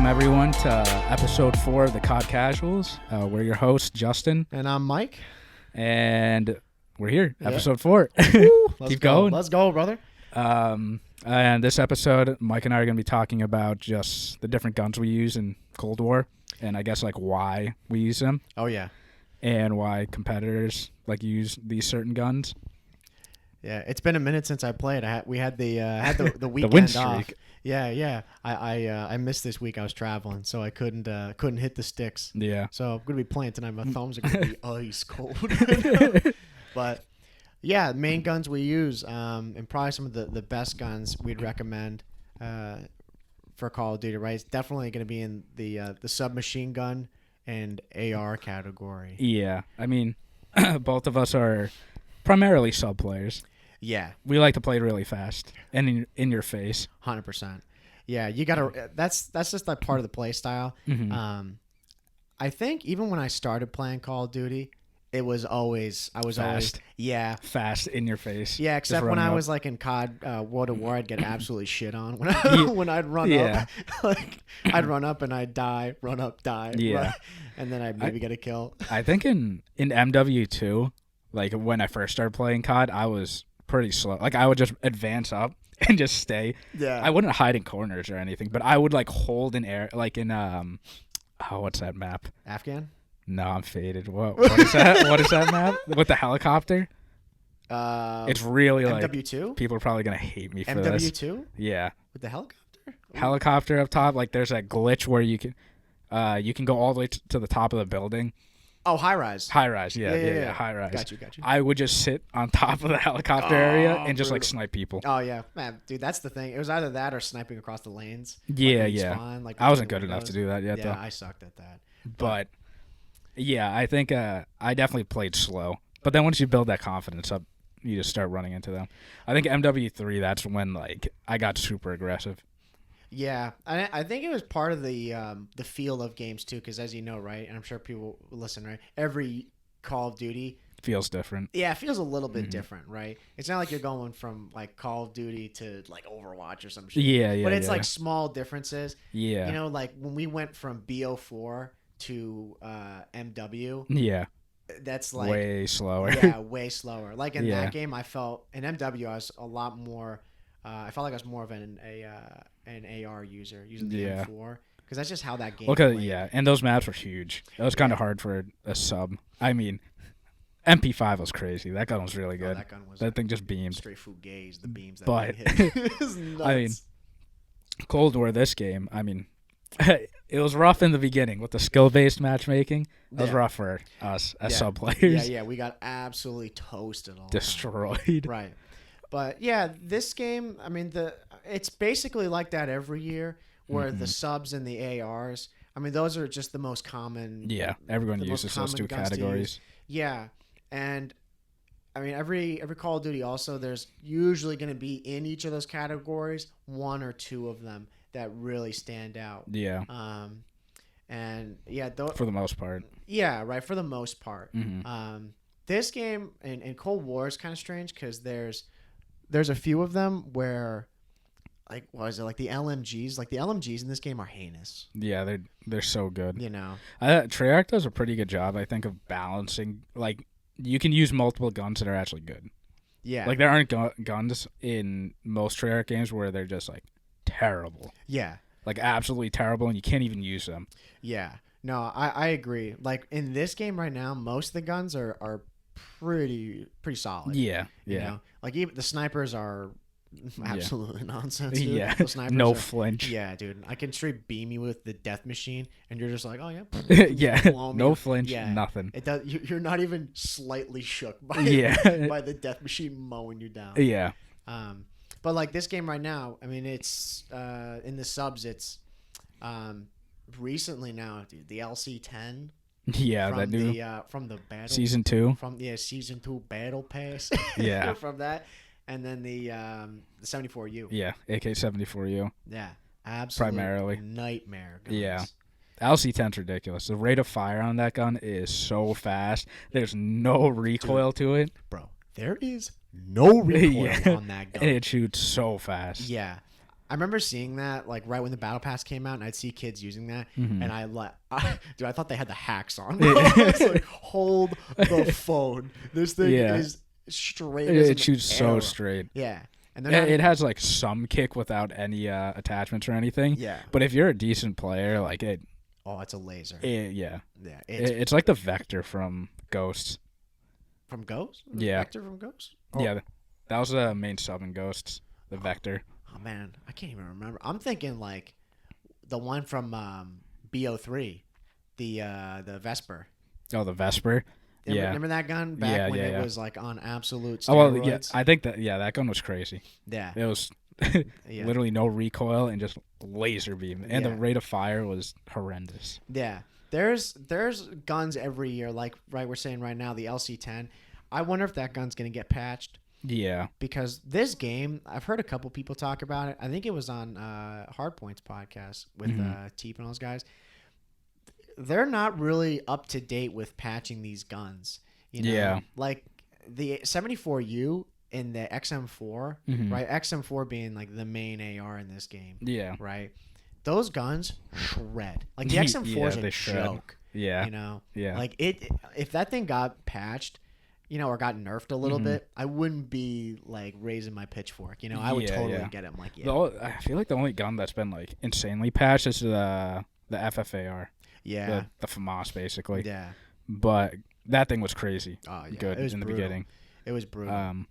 everyone, to episode 4 of the COD Casuals. We're your hosts, Justin. And I'm Mike. And we're here, episode 4. Keep going. Let's go, brother. And this episode, Mike and I are going to be talking about just the different guns we use in Cold War. And I guess, like, why we use them. Oh, yeah. And why competitors, like, use these certain guns. Yeah, it's been a minute since I played. We had the The weekend win off. streak. Yeah. I missed this week. I was traveling, so I couldn't hit the sticks. Yeah. So I'm gonna be playing tonight. My thumbs are gonna be ice cold. But yeah, main guns we use, and probably some of the best guns we'd recommend for Call of Duty. Right, it's definitely gonna be in the submachine gun and AR category. Yeah. I mean, both of us are primarily sub players. Yeah, We like to play really fast and in your face. 100%. Yeah, you gotta. That's just that part of the play style. Mm-hmm. I think even when I started playing Call of Duty, I was always Fast. Fast in your face. Yeah, except when I was like in COD World of War, I'd get absolutely shit on when I'd run up. Like I'd run up and I'd die, run up, die. Yeah, and then I'd maybe get a kill. I think in MW2, like when I first started playing COD, I was pretty slow. Like I would just advance up and just stay. Yeah. I wouldn't hide in corners or anything, but I would like hold in air, like in what's that map? Afghan? No, I'm faded. What is that? What is that map with the helicopter? It's really like MW2. People are probably gonna hate me for this. MW2 Yeah, with the helicopter. Ooh. Helicopter up top. Like there's that glitch where you can go all the way to the top of the building. Oh, high rise. High rise, yeah, high rise. Got you. I would just sit on top of the helicopter area and just like snipe people. Oh yeah, man, dude, that's the thing. It was either that or sniping across the lanes. Yeah. Spawn, like I wasn't good enough to do that yet, though. Yeah, I sucked at that. But yeah, I think I definitely played slow. But then once you build that confidence up, you just start running into them. I think MW3, that's when like I got super aggressive. Yeah, I think it was part of the feel of games too, because as you know, right, and I'm sure people listen, right, every Call of Duty feels different. Yeah, it feels a little bit different, right? It's not like you're going from like Call of Duty to like Overwatch or some shit. Yeah. But it's like small differences. Yeah. You know, like when we went from BO4 to MW. Yeah. That's like way slower. Yeah, way slower. Like in Yeah. that game, I felt in MW I was a lot more. I felt like I was more of an AR user using the M4 because that's just how that game. Okay, yeah, and those maps were huge. It was kind of hard for a sub. I mean, MP5 was crazy. That gun was really good. That thing just beamed. Straight fugaze, the beams that but hit. It was nuts. I mean, Cold War. This game. I mean, it was rough in the beginning with the skill-based matchmaking. It was rough for us as sub players. Yeah, we got absolutely toasted all destroyed. Right. But yeah, this game, I mean, it's basically like that every year, where the subs and the ARs, I mean, those are just the most common. Yeah, everyone uses those two categories. Yeah, and I mean, every Call of Duty also, there's usually going to be in each of those categories one or two of them that really stand out. Yeah. And yeah, for the most part. Yeah, right. For the most part. Mm-hmm. This game in Cold War is kind of strange because there's a few of them where, like, what is it? Like the LMGs. Like the LMGs in this game are heinous. Yeah, they're so good. You know, Treyarch does a pretty good job, I think, of balancing. Like, you can use multiple guns that are actually good. Yeah. Like there aren't guns in most Treyarch games where they're just like terrible. Yeah. Like absolutely terrible, and you can't even use them. Yeah. No, I agree. Like in this game right now, most of the guns are pretty solid. Yeah. You know? Like even the snipers are absolutely nonsense. Dude. Yeah. The snipers no flinch. Yeah, dude. I can straight beam you with the death machine, and you're just like, oh yeah. Yeah. No flinch. Yeah. Nothing. It does. You're not even slightly shook by by the death machine mowing you down. Yeah. But like this game right now, I mean, it's in the subs. It's recently now, dude. The LC10. Yeah, from that new from the battle season 2. From season 2 battle pass. Yeah. From that, and then the 74U. Yeah, AK-74U. Yeah, absolutely. Primarily nightmare guns. Yeah. LC-10's ridiculous. The rate of fire on that gun is so fast. There's no recoil to it. Bro, there is no recoil on that gun. And it shoots so fast. Yeah. I remember seeing that like right when the battle pass came out, and I'd see kids using that, Mhm. and dude, I thought they had the hacks on. It's like, hold the phone. This thing Yeah. is straight as It an shoots so arrow. straight. Yeah, and they're Yeah, not. it has like some kick without any attachments or anything. Yeah. But if you're a decent player, like Oh, it's a laser. yeah, Yeah, it's like the Vector from Ghosts. from Ghost. Yeah. Vector from Ghost. Oh. Yeah, that was the main sub in Ghosts, the Vector. Oh man, I can't even remember. I'm thinking like the one from BO3, the Vesper. Oh, the Vesper. Yeah. Remember that gun back when yeah, it yeah. was like on absolute steroids? Oh well, yeah. I think that gun was crazy. Yeah. It was Yeah. literally no recoil and just laser beam, and the Yeah. rate of fire was horrendous. Yeah. There's guns every year, like we're saying right now, the LC10. I wonder if that gun's gonna get patched. Yeah. Because this game, I've heard a couple people talk about it. I think it was on Hardpoint's podcast with Teep and those guys. They're not really up to date with patching these guns. You know? Yeah. Like the 74U in the XM4, right? XM4 being like the main AR in this game, Yeah. right? Those guns shred. Like the XM4 is Yeah, a they shred. joke. Yeah. You know? Yeah. Like if that thing got patched, you know, or got nerfed a little bit, I wouldn't be like raising my pitchfork. You know, I would totally get him. Like, yeah, I feel like the only gun that's been like insanely patched is the FFAR. yeah, The FAMAS basically. yeah. But that thing was crazy. Oh, yeah. Good It was in the brutal. beginning. It was brutal.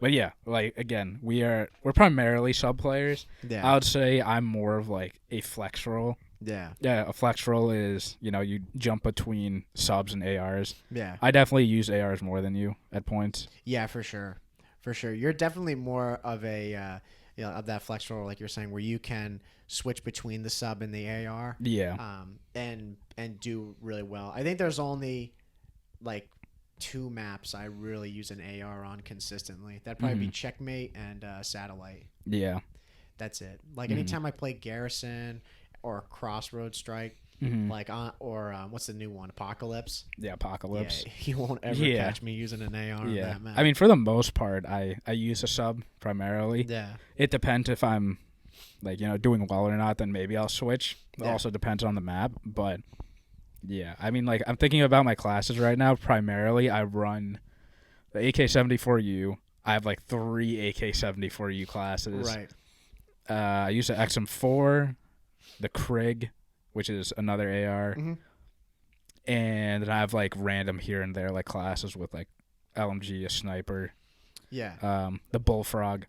But yeah, like again, we're primarily sub players. Yeah, I would say I'm more of like a flex roll. yeah, Yeah, a flex roll is, you jump between subs and ARs. yeah, I definitely use ARs more than you at points. yeah, for sure, for sure. You're definitely more of a of that flex roll, like you're saying, where you can switch between the sub and the AR. Yeah. And do really well. I think there's only like 2 maps I really use an AR on consistently. That'd probably be Checkmate and Satellite. Yeah. That's it. Like anytime I play Garrison or Crossroad Strike, like what's the new one? Apocalypse. Yeah, Apocalypse. Yeah, you won't ever catch me using an AR on that map. I mean, for the most part, I use a sub primarily. Yeah. It depends if I'm like, doing well or not, then maybe I'll switch. It Yeah. also depends on the map, but yeah, I mean, like I'm thinking about my classes right now. Primarily, I run the AK-74U. I have like 3 AK-74U classes. Right. I use the XM4, the Krig, which is another AR, and then I have like random here and there like classes with like LMG, a sniper, Yeah. the Bullfrog,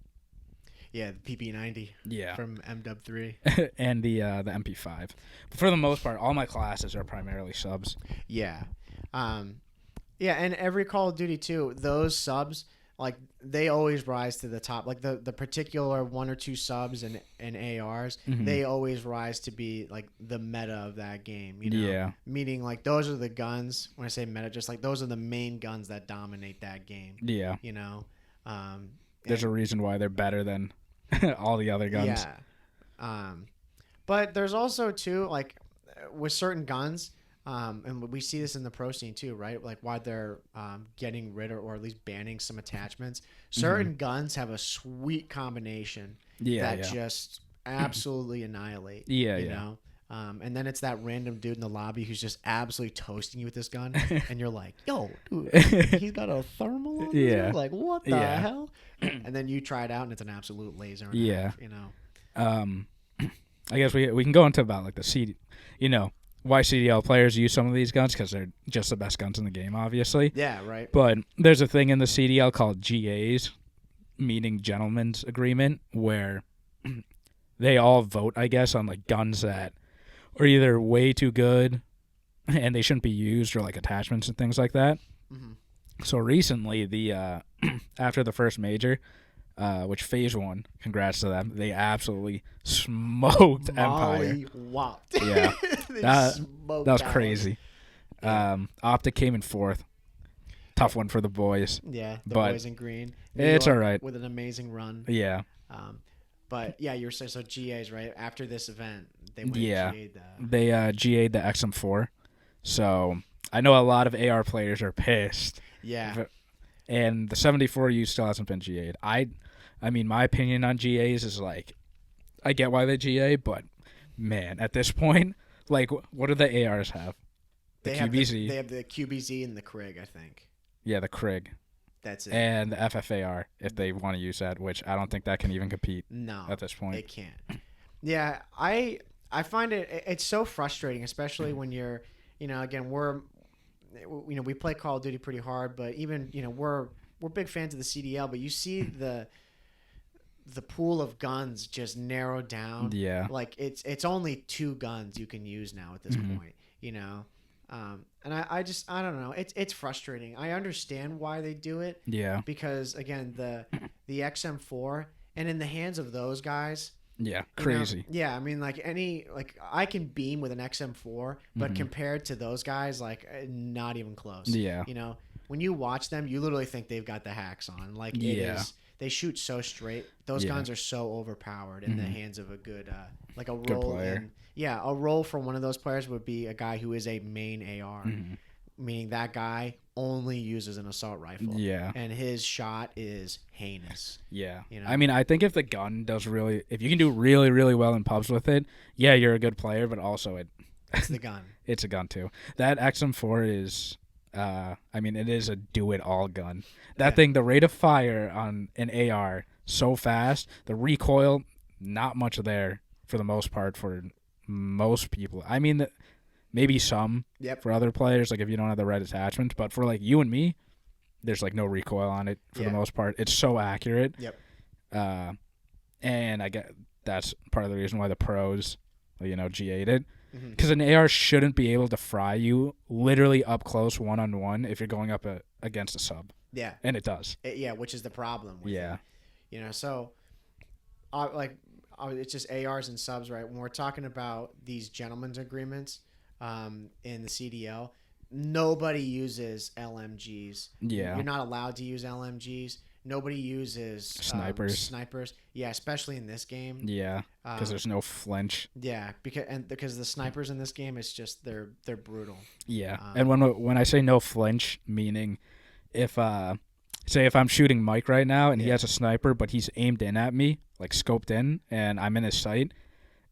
Yeah, the PP90 yeah, from MW3. and the MP5. But for the most part, all my classes are primarily subs. Yeah. Yeah, and every Call of Duty too, those subs, like they always rise to the top. Like the particular 1 or 2 subs and ARs, they always rise to be like the meta of that game, you know. Yeah. Meaning like those are the guns, when I say meta, just like those are the main guns that dominate that game. Yeah. You know. There's a reason why they're better than all the other guns. Yeah. But there's also too, like with certain guns, and we see this in the pro scene too, right? Like why they're getting rid or at least banning some attachments. Certain guns have a sweet combination that just absolutely annihilate. Yeah, you yeah. know? And then it's that random dude in the lobby who's just absolutely toasting you with this gun, and you're like, "Yo, dude, he's got a thermal on his gun? Like, what the hell?" And then you try it out, and it's an absolute laser. And a half, you know. I guess we can go into about like the CD, why CDL players use some of these guns because they're just the best guns in the game, obviously. Yeah, right. But there's a thing in the CDL called GAs, meaning Gentleman's Agreement, where they all vote, I guess, on like guns that are either way too good and they shouldn't be used, or like attachments and things like that. So recently, the after the first major, which Phase 1, congrats to them, they absolutely smoked Empire. Whopped. Yeah, that was that crazy. Optic came in 4th. Tough one for the boys. Yeah, the but boys in green. It's all right. With an amazing run. Yeah. But yeah, you were saying so GAs, right? After this event, they went GA'd they GA'd the XM4. So I know a lot of AR players are pissed. Yeah. And the 74U still hasn't been GA'd. I mean, my opinion on GAs is like, I get why they GA, but man, at this point, like, what do the ARs have? The QBZ. They have the QBZ and the Krig, I think. Yeah, the Krig. That's it. And the FFAR, if they want to use that, which I don't think that can even compete No, at this point. it can't. Yeah, I find it's so frustrating, especially when you're, again, we play Call of Duty pretty hard, but even, we're big fans of the CDL, but you see the pool of guns just narrow down. Yeah. Like it's only 2 guns you can use now at this point, and I don't know. It's frustrating. I understand why they do it. Yeah. Because again, the XM4 and in the hands of those guys. Yeah, crazy. Yeah, I mean, like I can beam with an XM4, but compared to those guys, like not even close. Yeah. When you watch them, you literally think they've got the hacks on. Like they shoot so straight. Those guns are so overpowered in the hands of a good, like a good role. player. A role for one of those players would be a guy who is a main AR, meaning that guy only uses an assault rifle. Yeah. And his shot is heinous. Yeah. I mean, I think if the gun does if you can do really, really well in pubs with it, yeah, you're a good player, but also it's the gun. It's a gun too. That XM4 is, it is a do-it-all gun. That thing, the rate of fire on an AR, so fast. The recoil, not much there for the most part for most people. I mean, maybe some for other players, like if you don't have the right attachments. But for like you and me, there's like no recoil on it for the most part. It's so accurate. Yep. And I get that's part of the reason why the pros, G8'd it. Because an AR shouldn't be able to fry you literally up close one-on-one if you're going up against a sub. Yeah. And it does. Which is the problem. With it. So it's just ARs and subs, right? When we're talking about these gentlemen's agreements in the CDL, nobody uses LMGs. Yeah. You're not allowed to use LMGs. Nobody uses snipers. Yeah, especially in this game. Yeah, because there's no flinch. Yeah, because the snipers in this game, it's just they're brutal. Yeah, and when I say no flinch, meaning if say if I'm shooting Mike right now and he has a sniper, but he's aimed in at me, like scoped in, and I'm in his sight,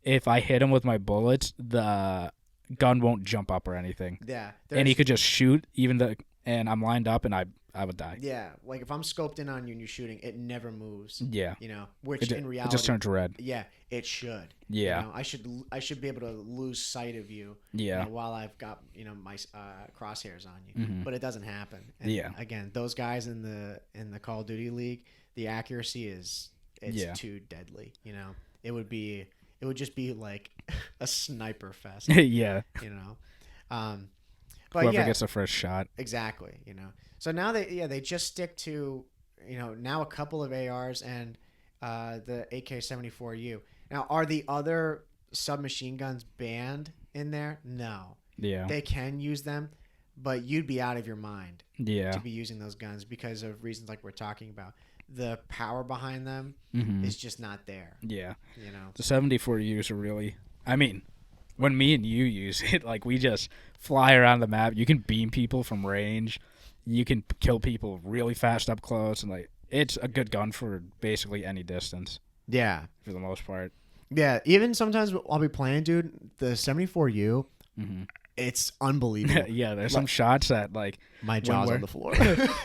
if I hit him with my bullets, the gun won't jump up or anything. Yeah, and he could just shoot and I'm lined up and I would die. Yeah, like if I'm scoped in on you and you're shooting, it never moves. Yeah, which in reality it just turns red. Yeah, it should. Yeah, I should be able to lose sight of you. Yeah, while I've got my crosshairs on you, but it doesn't happen. And again, those guys in the Call of Duty League, the accuracy is too deadly. It would just be like a sniper fest. Yeah, but whoever gets the first shot. Exactly. So now they just stick to now a couple of ARs and the AK-74U. Now, are the other submachine guns banned in there? No. Yeah. They can use them, but you'd be out of your mind to be using those guns because of reasons like we're talking about. The power behind them is just not there. Yeah. The 74Us are really, when me and you use it, like we just fly around the map. You can beam people from range. You can kill people really fast up close, and like it's a good gun for basically any distance. Yeah, for the most part. Yeah, even sometimes I'll be playing, dude. The 74U, it's unbelievable. Yeah, there's some shots that like my jaw's on the floor.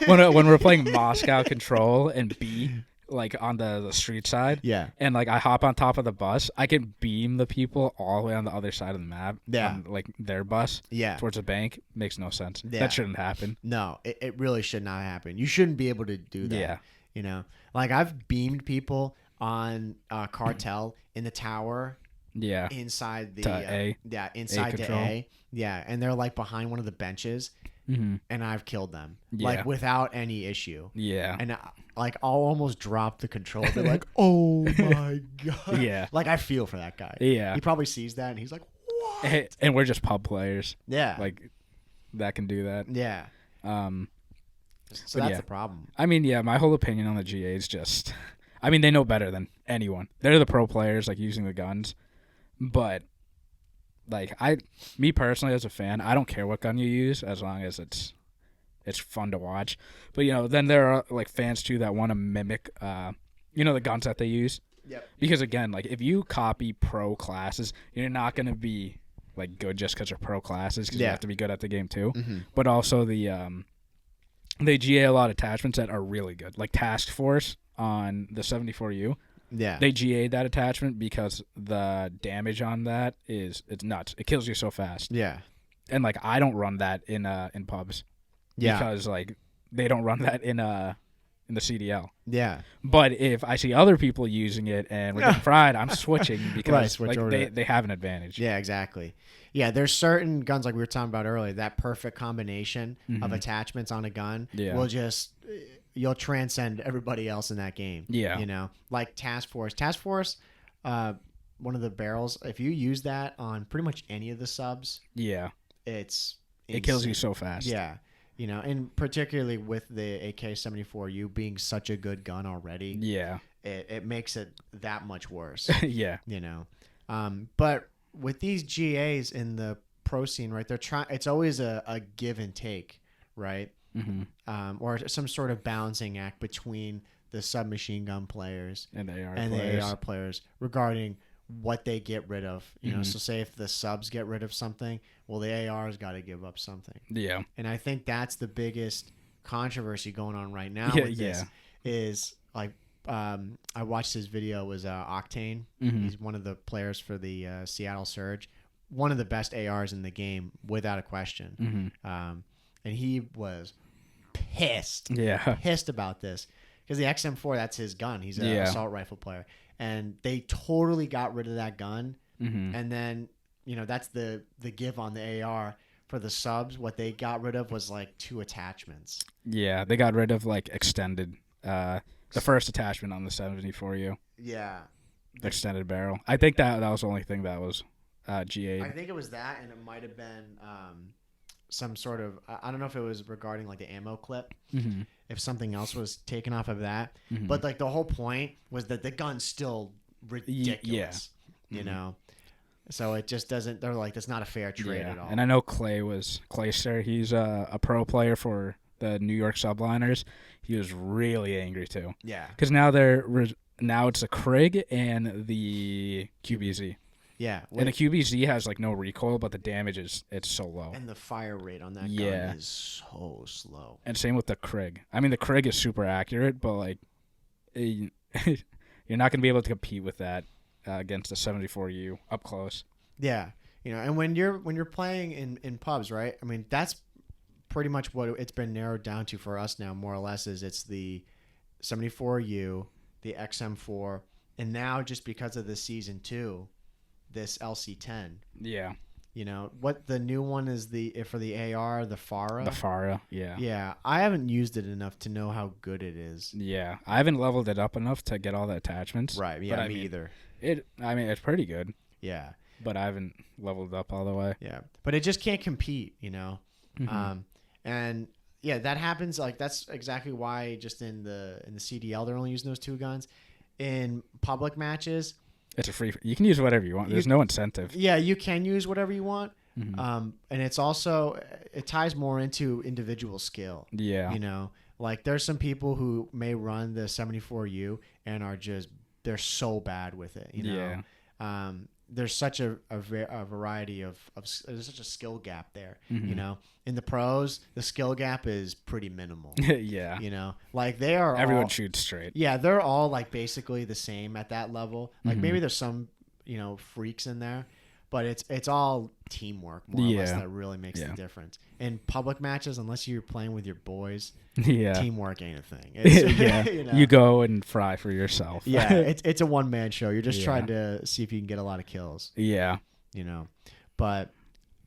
when we're playing Moscow Control and B, like on the street side. Yeah. And like I hop on top of the bus, I can beam the people all the way on the other side of the map. Yeah. On, like their bus. Yeah. Towards a bank. Makes no sense. Yeah. That shouldn't happen. No, it really should not happen. You shouldn't be able to do that. Yeah. Like I've beamed people on Cartel in the tower. Yeah. Inside the A. Yeah, inside the A. Yeah, and they're like behind one of the benches. And I've killed them like without any issue. Yeah. And like I'll almost drop the control. They're like, "Oh my god!" Yeah. Like I feel for that guy. Yeah. He probably sees that and he's like, "What?" And we're just pub players. Yeah. Like that can do that. Yeah. So that's the problem. My whole opinion on the GA is just, they know better than anyone. They're the pro players, like using the guns, but. Like me personally as a fan, I don't care what gun you use as long as it's fun to watch. But then there are like fans too that want to mimic, the guns that they use. Yep. Because again, like if you copy pro classes, you're not gonna be like good just because they're pro classes. Because you have to be good at the game too. Mm-hmm. But also they GA a lot of attachments that are really good, like Task Force on the 74U. Yeah. They GA'd that attachment because the damage on that it's nuts. It kills you so fast. Yeah. And like I don't run that in pubs. Yeah. Because like they don't run that in the CDL. Yeah. But if I see other people using it and we're getting fried, I'm switching because Right, like they have an advantage. Yeah, exactly. Yeah, there's certain guns like we were talking about earlier, that perfect combination of attachments on a gun will just you'll transcend everybody else in that game. Yeah. You know, like Task Force. Task Force, one of the barrels, if you use that on pretty much any of the subs, Yeah. it kills you so fast. Yeah. You know, and particularly with the AK-74U being such a good gun already, Yeah. it makes it that much worse. Yeah. You know, but with these GAs in the pro scene, right? It's always a give and take, right? Mm-hmm. Or some sort of balancing act between the submachine gun players And the AR players regarding what they get rid of. You know, so say if the subs get rid of something, well, the AR's got to give up something. Yeah. And I think that's the biggest controversy going on right now Yeah, with this is like I watched his video. It was Octane. He's one of the players for the Seattle Surge, one of the best ARs in the game without a question. And he was pissed about this because the XM4, that's his gun. He's an assault rifle player, and they totally got rid of that gun. And then that's the give on the AR. For the subs, what they got rid of was like 2 attachments. Yeah, they got rid of like extended the first attachment on the 74U. Yeah. Extended barrel. I think that was the only thing that was GA'd. I think it was that, and it might have been some sort of, I don't know if it was regarding like the ammo clip, if something else was taken off of that. But like the whole point was that the gun's still ridiculous, you know? So it just doesn't, they're like, that's not a fair trade at all. And I know Clayster, he's a pro player for the New York Subliners. He was really angry too. Yeah. Because now it's the Krig and the QBZ. Yeah. And the QBZ has like no recoil, but the damage it's so low. And the fire rate on that gun is so slow. And same with the Krig. I mean, the Krig is super accurate, but like you're not going to be able to compete with that against the 74U up close. Yeah. And when you're playing in pubs, right? I mean, that's pretty much what it's been narrowed down to for us now, more or less, is it's the 74U, the XM4, and now just because of the Season 2, this LC10. Yeah. What the new one is for the AR, the FARA? The FARA, yeah. Yeah. I haven't used it enough to know how good it is. Yeah. I haven't leveled it up enough to get all the attachments. Right. Yeah, me either. It's pretty good. Yeah. But I haven't leveled up all the way. Yeah. But it just can't compete, And yeah, that happens. Like that's exactly why just in the CDL they're only using those 2 guns. In public matches, it's a free. You can use whatever you want. There's no incentive. Yeah, you can use whatever you want. And it's also it ties more into individual skill. Yeah. Like there's some people who may run the 74U and they're so bad with it. Yeah. There's such a variety of there's such a skill gap there. In the pros, the skill gap is pretty minimal. Yeah. Like they are everyone shoots straight. Yeah, they're all like basically the same at that level. Like maybe there's some freaks in there, but it's all teamwork more or less that really makes the difference. In public matches, unless you're playing with your boys, teamwork ain't a thing. It's, you go and fry for yourself. Yeah, it's a one-man show. You're just trying to see if you can get a lot of kills. Yeah. But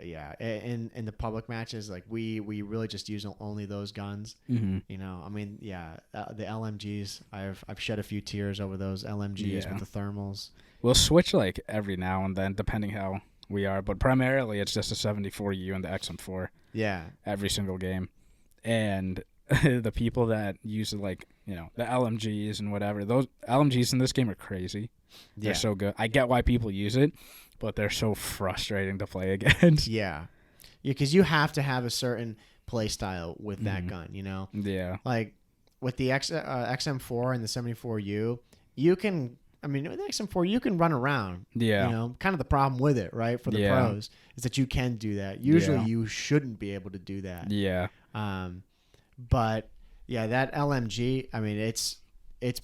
yeah, in the public matches, like we really just use only those guns. I mean, the LMGs. I've shed a few tears over those LMGs with the thermals. We'll switch like every now and then, depending how we are, but primarily it's just a 74U and the XM4. Yeah, every single game, and the people that use it, like the LMGs and whatever, those LMGs in this game are crazy. They're so good. I get why people use it, but they're so frustrating to play against. Yeah, because you have to have a certain play style with that gun. Yeah, like with the XM4 and the 74U, you can I mean, with XM4, you can run around. Yeah. You know, kind of the problem with it, right? For the Yeah. pros is that you can do that. Usually, Yeah. you shouldn't be able to do that. Yeah. But yeah, that LMG. I mean, it's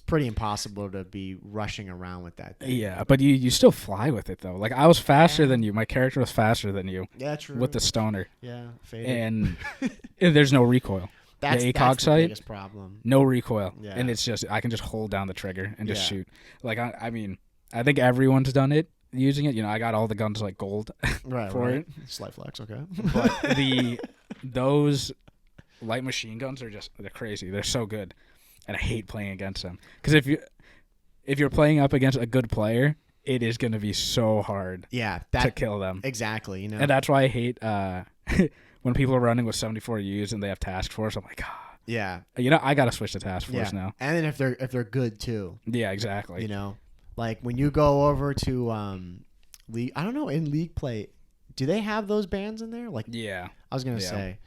pretty impossible to be rushing around with that thing. Yeah, but you still fly with it though. Like I was faster than you. My character was faster than you. Yeah, true. With the stoner. Yeah, faded. And there's no recoil. That's the the sight, biggest problem. no recoil. Yeah. And it's just I can just hold down the trigger and just Yeah. shoot. Like I mean, I think everyone's done it using it. You know, I got all the guns like gold Right, for right. it. Slight flex, okay. But those light machine guns are they're crazy. They're so good. And I hate playing against them. Because if you're playing up against a good player, it is going to be so hard to kill them. Exactly, you know. And that's why I hate when people are running with 74Us and they have task force. I'm like, yeah. You know, I got to switch to task force now. And then if they're good too. Yeah, exactly. You know, like when you go over to League, I don't know, in League play, do they have those bands in there? Like, yeah. I was going to say.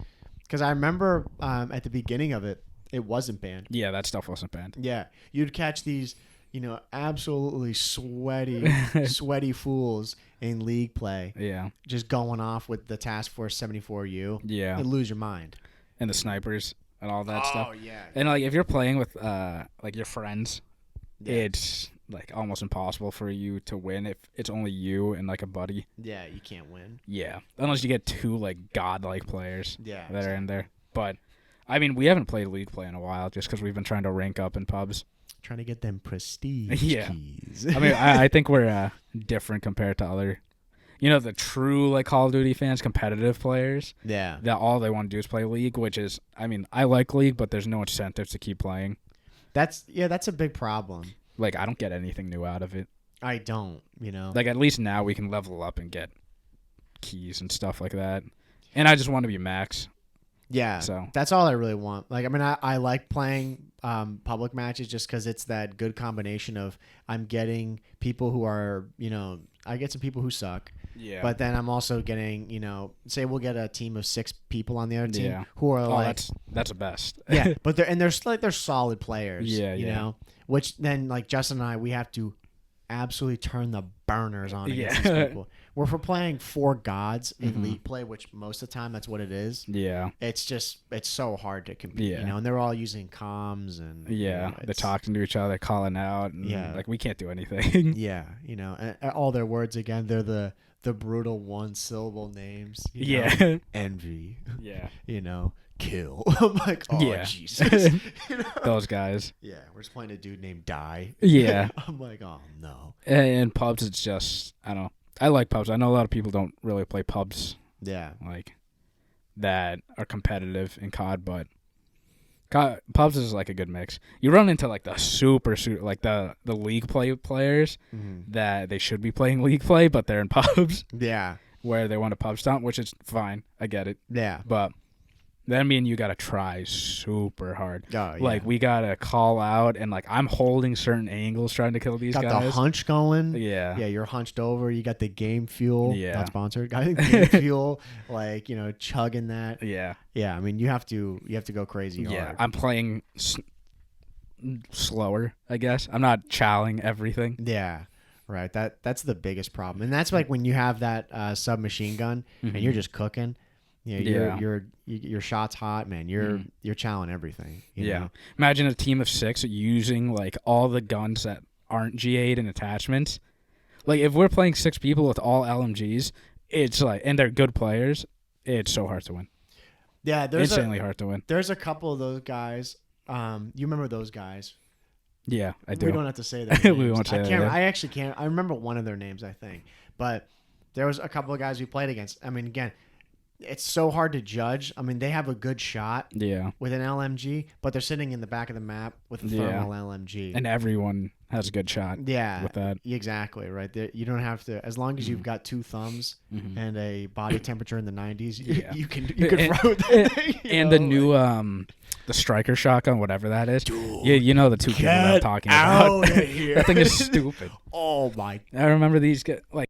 Because I remember at the beginning of it, it wasn't banned. Yeah, that stuff wasn't banned. Yeah. You'd catch these, you know, absolutely sweaty fools in League play. Yeah. Just going off with the Task Force 74U. Yeah. And lose your mind. And the snipers and all that stuff. Oh, yeah. And like if you're playing with like your friends, Yeah. it's like almost impossible for you to win if it's only you and like a buddy. Yeah, you can't win. Yeah. Unless you get two like godlike players Yeah. that are in there. But I mean, we haven't played League play in a while just because we've been trying to rank up in pubs. Trying to get them prestige Yeah. keys. I mean, I think we're different compared to other, you know, the true like Call of Duty fans, competitive players. Yeah. That all they want to do is play League, which is, I mean, I like League, but there's no incentive to keep playing. That's a big problem. Like, I don't get anything new out of it. I don't, you know. Like, at least now we can level up and get keys and stuff like that. And I just want to be max. Yeah, So that's all I really want. Like, I mean, I like playing public matches just because it's that good combination of I'm getting people who are, you know, I get some people who suck. yeah, But then I'm also getting, you know, say we'll get a team of 6 people on the other team Yeah. who are like, that's the best. yeah, but they're solid players. Yeah, you yeah. know, which then like Justin and I, we have to absolutely turn the burners on against Yeah. these people. Where if we're playing 4 gods in Mhm. League play, which most of the time that's what it is. Yeah, It's so hard to compete, Yeah. you know, and they're all using comms and you yeah. know, They're it's- talking to each other, calling out. And, Yeah. like we can't do anything. Yeah, you know, and all their words again, they're the brutal 1-syllable names. You know? Yeah, Envy, yeah. you know, kill. I'm like, oh Yeah. Jesus. You know? Those guys. Yeah, we're just playing a dude named Die. Yeah. I'm like, oh no. And pubs, it's just I don't know. I like pubs. I know a lot of people don't really play pubs Yeah. like that are competitive in COD, but pubs is like a good mix. You run into like the super like the League play players Mhm. that they should be playing League play, but they're in pubs Yeah. where they want a pub stomp, which is fine. I get it, Yeah. but then me and you gotta try super hard. Oh, yeah. Like we gotta call out and like I'm holding certain angles trying to kill these got guys. the hunch going. Yeah. Yeah, you're hunched over. You got the game fuel. Yeah. Not sponsored. Got the game fuel. Like, you know, chugging that. Yeah. Yeah, I mean, you have to go crazy Yeah. hard. I'm playing slower, I guess. I'm not chowing everything. Yeah. Right. That's the biggest problem. And that's like when you have that submachine gun and you're just cooking. You know, Yeah. your shot's hot, man. You're chowing everything. You Yeah. know? Imagine a team of 6 using like all the guns that aren't G8 and attachments. Like if we're playing 6 people with all LMGs, it's like and they're good players, it's so hard to win. Yeah, Insanely hard to win. there's a couple of those guys. You remember those guys? Yeah, I do. We don't have to say their names. We won't say I that, can't. yeah. I actually can't. I remember one of their names, I think. But there was a couple of guys we played against. I mean, again, it's so hard to judge. I mean, they have a good shot Yeah. with an LMG, but they're sitting in the back of the map with a Yeah. thermal LMG. And everyone has a good shot Yeah, with that. exactly right. You don't have to, as long as you've got 2 thumbs Mhm. and a body temperature in the 90s. Yeah. You can And- throw that thing. you And know, the new like, the striker shotgun, whatever that is. Dude, You know the 2 people that I'm get talking about. outta here. That thing is stupid. Oh my! I remember these guys like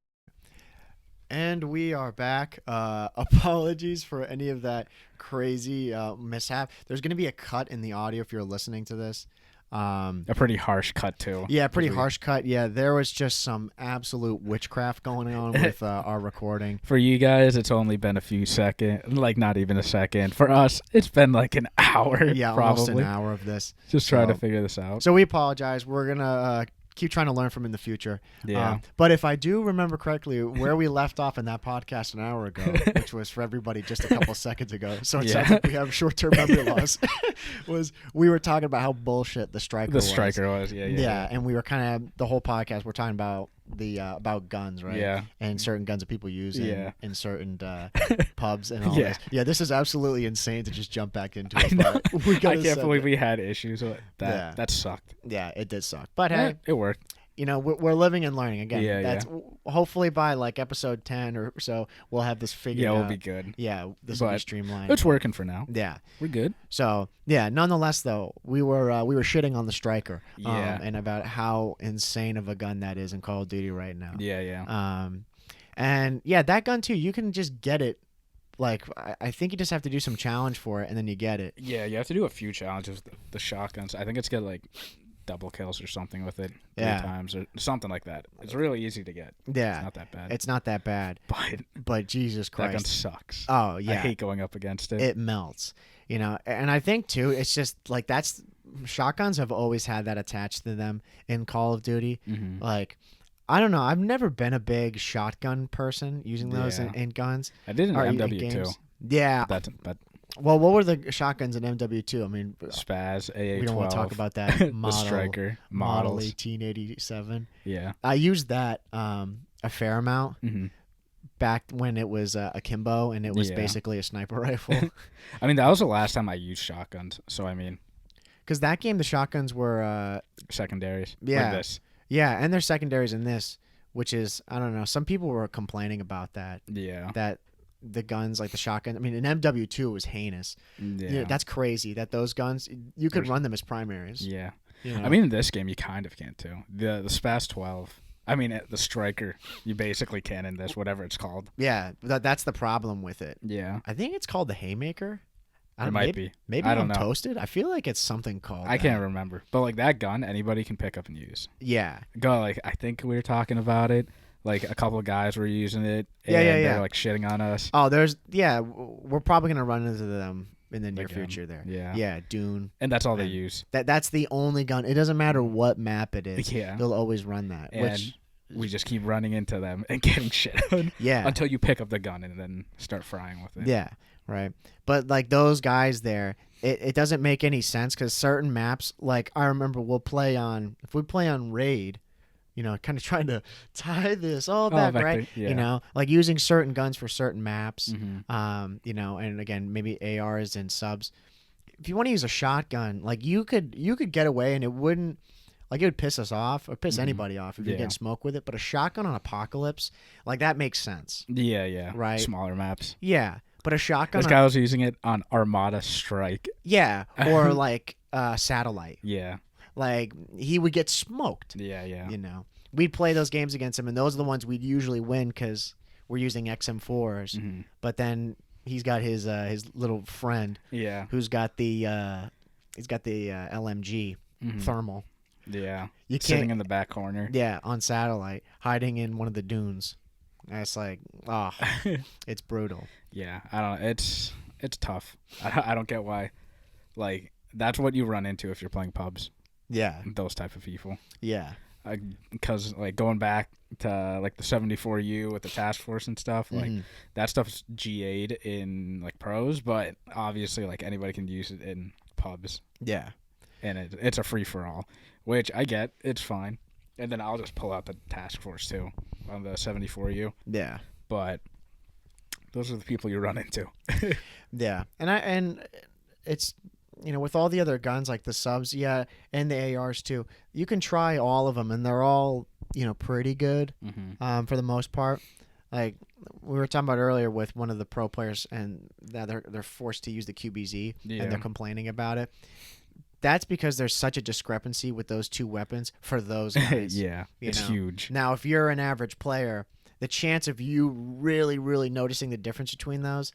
And we are back. Apologies for any of that crazy mishap. There's going to be a cut in the audio if you're listening to this. A pretty harsh cut too. Yeah, pretty harsh cut. Yeah, there was just some absolute witchcraft going on with our recording. For you guys, it's only been a few seconds, like not even a second. For us, it's been like an hour. Yeah, probably. almost an hour of this. Just trying to figure this out. So we apologize. We're gonna keep trying to learn from in the future. Yeah. But if I do remember correctly, where we left off in that podcast an hour ago, which was for everybody just a couple seconds ago, so it sounds like we have short-term memory loss, was we were talking about how bullshit the striker was. The striker was, yeah. And we were kind of, the whole podcast, we're talking about about guns, right? Yeah. And certain guns that people use in certain pubs and all Yeah. this. Yeah, this is absolutely insane to just jump back into it. I know. But we I can't believe we had issues with that. Yeah. That sucked. Yeah, it did suck. But hey, it worked. You know, we're living and learning again. Yeah, that's hopefully by like episode 10 or so, we'll have this figured out. Yeah, we'll be good. Yeah, this will be streamlined. It's working for now. Yeah, we're good. So yeah, nonetheless though, we were shitting on the striker. Yeah. And about how insane of a gun that is in Call of Duty right now. Yeah. And yeah, that gun too, you can just get it. Like, I think you just have to do some challenge for it, and then you get it. Yeah, you have to do a few challenges with the shotguns. I think it's got like double kills or something with it 3 times or something like that. It's really easy to get. Yeah. It's not that bad. It's not that bad. But Jesus Christ. That gun sucks. Oh, yeah. I hate going up against it. It melts. You know, and I think too, it's just like shotguns have always had that attached to them in Call of Duty. Mm-hmm. Like, I don't know. I've never been a big shotgun person using those in guns. I did in MW2. Yeah. But well, what were the shotguns in MW2? I mean, Spaz, AA-12. We don't want to talk about that. The Striker. Model 1887. Yeah. I used that a fair amount back when it was akimbo and it was basically a sniper rifle. I mean, that was the last time I used shotguns. So, I mean. Because that game, the shotguns were secondaries. Yeah. Like this. Yeah, and there's secondaries in this, which is, I don't know. Some people were complaining about that. Yeah. That the guns, like the shotgun. I mean, in MW2 was heinous. Yeah. You know, that's crazy that those guns, you could run them as primaries. Yeah. You know? I mean, in this game, you kind of can too. The Spaz 12. I mean, the Striker, you basically can in this, whatever it's called. Yeah, that's the problem with it. Yeah. I think it's called the Haymaker. It might be. Maybe I'm toasted. I feel like it's something called. I can't remember. But like that gun, anybody can pick up and use. Yeah. Go like I think we were talking about it. Like a couple of guys were using it. Yeah. They're like shitting on us. Oh, we're probably gonna run into them in the near future. There. Yeah. Dune. And that's all they use. That's the only gun. It doesn't matter what map it is. Yeah. They'll always run that. And we just keep running into them and getting shit on. Yeah. Until you pick up the gun and then start frying with it. Yeah. Right. But like those guys there, it doesn't make any sense because certain maps, like I remember if we play on Raid, you know, kind of trying to tie this all back, right? Yeah. You know, like using certain guns for certain maps, Mm-hmm. you know, and again, maybe ARs and subs. If you want to use a shotgun, like you could get away and it wouldn't, like it would piss us off or piss anybody off if you're getting smoke with it. But a shotgun on Apocalypse, like that makes sense. Yeah. Right. Smaller maps. Yeah. But a shotgun. This guy was using it on Armada Strike. Yeah. Or like Satellite. Yeah. Like he would get smoked. Yeah. You know, we'd play those games against him, and those are the ones we'd usually win because we're using XM4s. Mm-hmm. But then he's got his little friend. Yeah. Who's got the LMG thermal. Yeah. You sitting in the back corner. Yeah, on Satellite, hiding in one of the dunes. And it's like, it's brutal. Yeah, I don't know. It's tough. I don't get why. Like, that's what you run into if you're playing pubs. Yeah. Those type of people. Yeah. Because, like, going back to, like, the 74U with the task force and stuff, like, that stuff's GA'd in, like, pros, but obviously, like, anybody can use it in pubs. Yeah. And it's a free-for-all, which I get. It's fine. And then I'll just pull out the task force, too, on the 74U. Yeah. But those are the people you run into. Yeah. And it's, you know, with all the other guns like the subs, and the ARs too, you can try all of them and they're all, you know, pretty good for the most part. Like we were talking about earlier with one of the pro players and that they're forced to use the QBZ and they're complaining about it. That's because there's such a discrepancy with those two weapons for those guys. It's huge. Now, if you're an average player, the chance of you really, really noticing the difference between those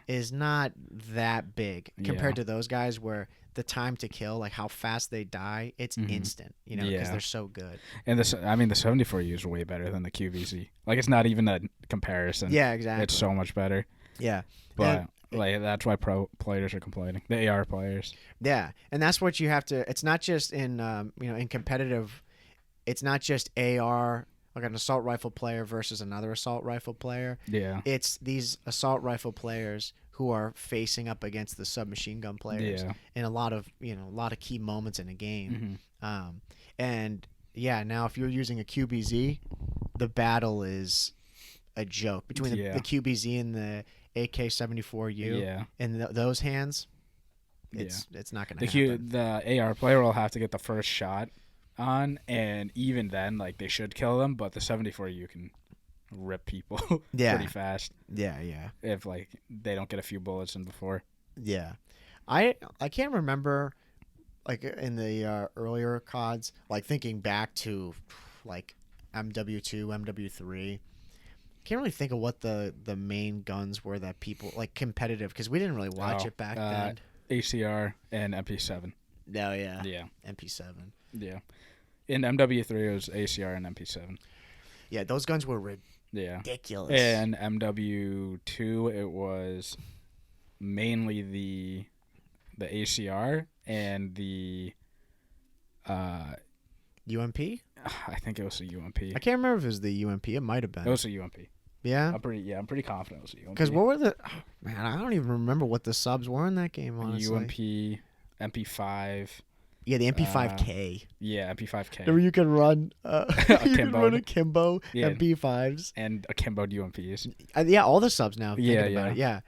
is not that big compared to those guys where the time to kill, like how fast they die, it's instant, you know, because Yeah. they're so good. And the 74U is way better than the QVZ. Like, it's not even a comparison. Yeah, exactly. It's so much better. Yeah. But like that's why pro players are complaining. The AR players. Yeah, and that's what you have to. It's not just in in competitive. It's not just AR, like an assault rifle player versus another assault rifle player. Yeah. It's these assault rifle players who are facing up against the submachine gun players in a lot of key moments in a game. And yeah, now if you're using a QBZ, the battle is a joke between the QBZ and the AK-74U. Yeah. In those hands, it's not going to happen. The AR player will have to get the first shot on, and even then, like, they should kill them, but the 74U can rip people pretty fast. Yeah, yeah. If like they don't get a few bullets in before. Yeah, I can't remember like in the earlier CODs, like thinking back to like MW2, MW3. Can't really think of what the main guns were that people like competitive, because we didn't really watch it back then. ACR and MP7. No, yeah. Yeah. MP7. Yeah. In MW3 it was ACR and MP7. Yeah, those guns were ridiculous. And MW2 it was mainly the ACR and the UMP? I think it was the UMP. I can't remember if it was the UMP. It might have been. It was the UMP. Yeah? I'm pretty confident it was the UMP. Because what were the... Oh, man, I don't even remember what the subs were in that game, honestly. UMP, MP5. Yeah, the MP5K. Yeah, MP5K. Where you could run you could run akimbo MP5s. And akimbo UMPs. Yeah, all the subs now. Yeah, about it. Yeah.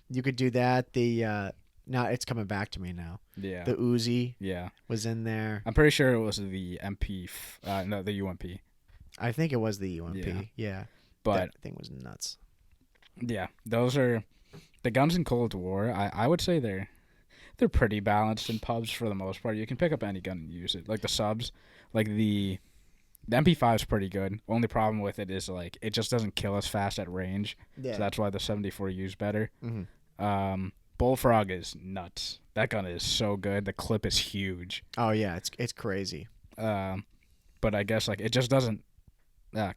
You could do that. The now it's coming back to me now. Yeah. The Uzi yeah. was in there. I'm pretty sure it was the the UMP. I think it was the UMP. Yeah. But that thing was nuts. Yeah, those are the guns in Cold War. I would say they're pretty balanced in pubs for the most part. You can pick up any gun and use it. Like the subs, like the MP5 is pretty good. Only problem with it is like it just doesn't kill as fast at range. Yeah. So that's why the 74U is better. Mm-hmm. Bullfrog is nuts. That gun is so good. The clip is huge. Oh yeah, it's crazy. But I guess like it just doesn't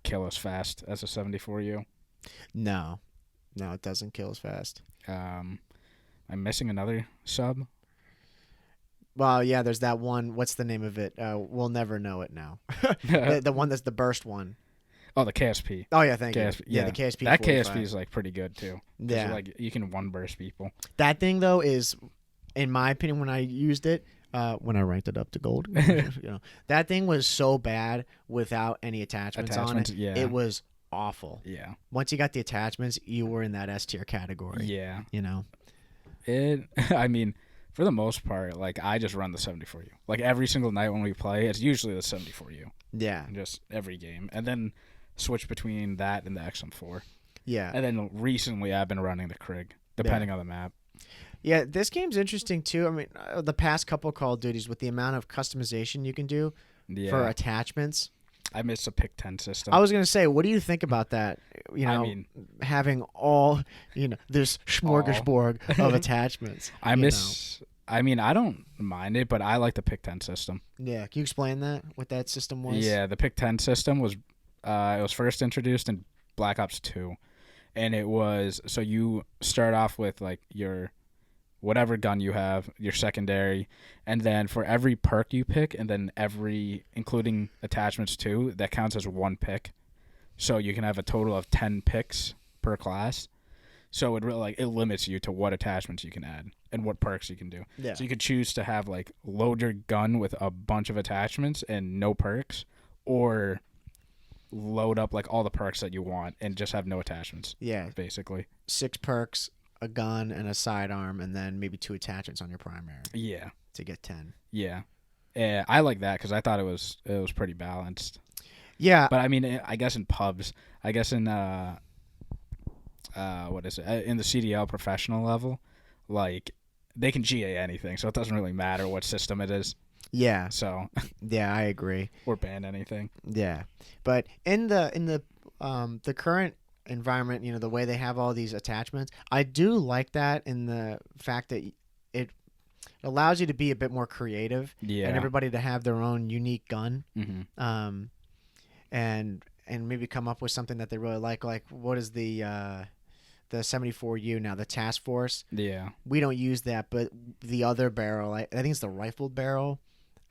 kill as fast as a 74U. No, it doesn't kill as fast. I'm missing another sub. Well, yeah, there's that one. What's the name of it? We'll never know it now. the one that's the burst one. Oh, the KSP. Oh yeah, thank KSP, you. Yeah, the KSP. That 45. KSP is like pretty good too. Yeah, like you can one burst people. That thing though is, in my opinion, when I used it, when I ranked it up to gold, that thing was so bad without any attachments on it. Yeah. It was awful. Yeah. Once you got the attachments, you were in that S tier category. Yeah. I mean, for the most part, like I just run the 74U. Like every single night when we play, it's usually the 74U. Yeah. Just every game, and then switch between that and the XM4. Yeah. And then recently, I've been running the Krig, depending on the map. Yeah, this game's interesting too. I mean, the past couple Call of Duties with the amount of customization you can do for attachments. I miss a pick 10 system. I was gonna say, what do you think about that? Having all this smorgasbord of attachments. I don't mind it, but I like the pick 10 system. Yeah, can you explain that? What that system was? Yeah, the pick 10 system was it was first introduced in Black Ops 2, and it was so you start off with like your whatever gun you have, your secondary, and then for every perk you pick, and then including attachments too, that counts as one pick. So you can have a total of 10 picks per class. So it really it limits you to what attachments you can add and what perks you can do. Yeah. So you could choose to have like load your gun with a bunch of attachments and no perks, or load up like all the perks that you want and just have no attachments. Yeah. Basically. 6 perks, a gun and a sidearm, and then maybe 2 attachments on your primary. Yeah. To get 10. Yeah. I like that because I thought it was pretty balanced. Yeah. But I mean, I guess in pubs, I guess in what is it? In the CDL professional level, like they can GA anything, so it doesn't really matter what system it is. Yeah. So. Yeah, I agree. Or ban anything. Yeah, but in the current environment, the way they have all these attachments, I do like that in the fact that allows you to be a bit more creative Yeah. and everybody to have their own unique gun. Mm-hmm. And maybe come up with something that they really like. Like, what is the 74U now, the Task Force? Yeah. We don't use that, but the other barrel, I think it's the rifled barrel.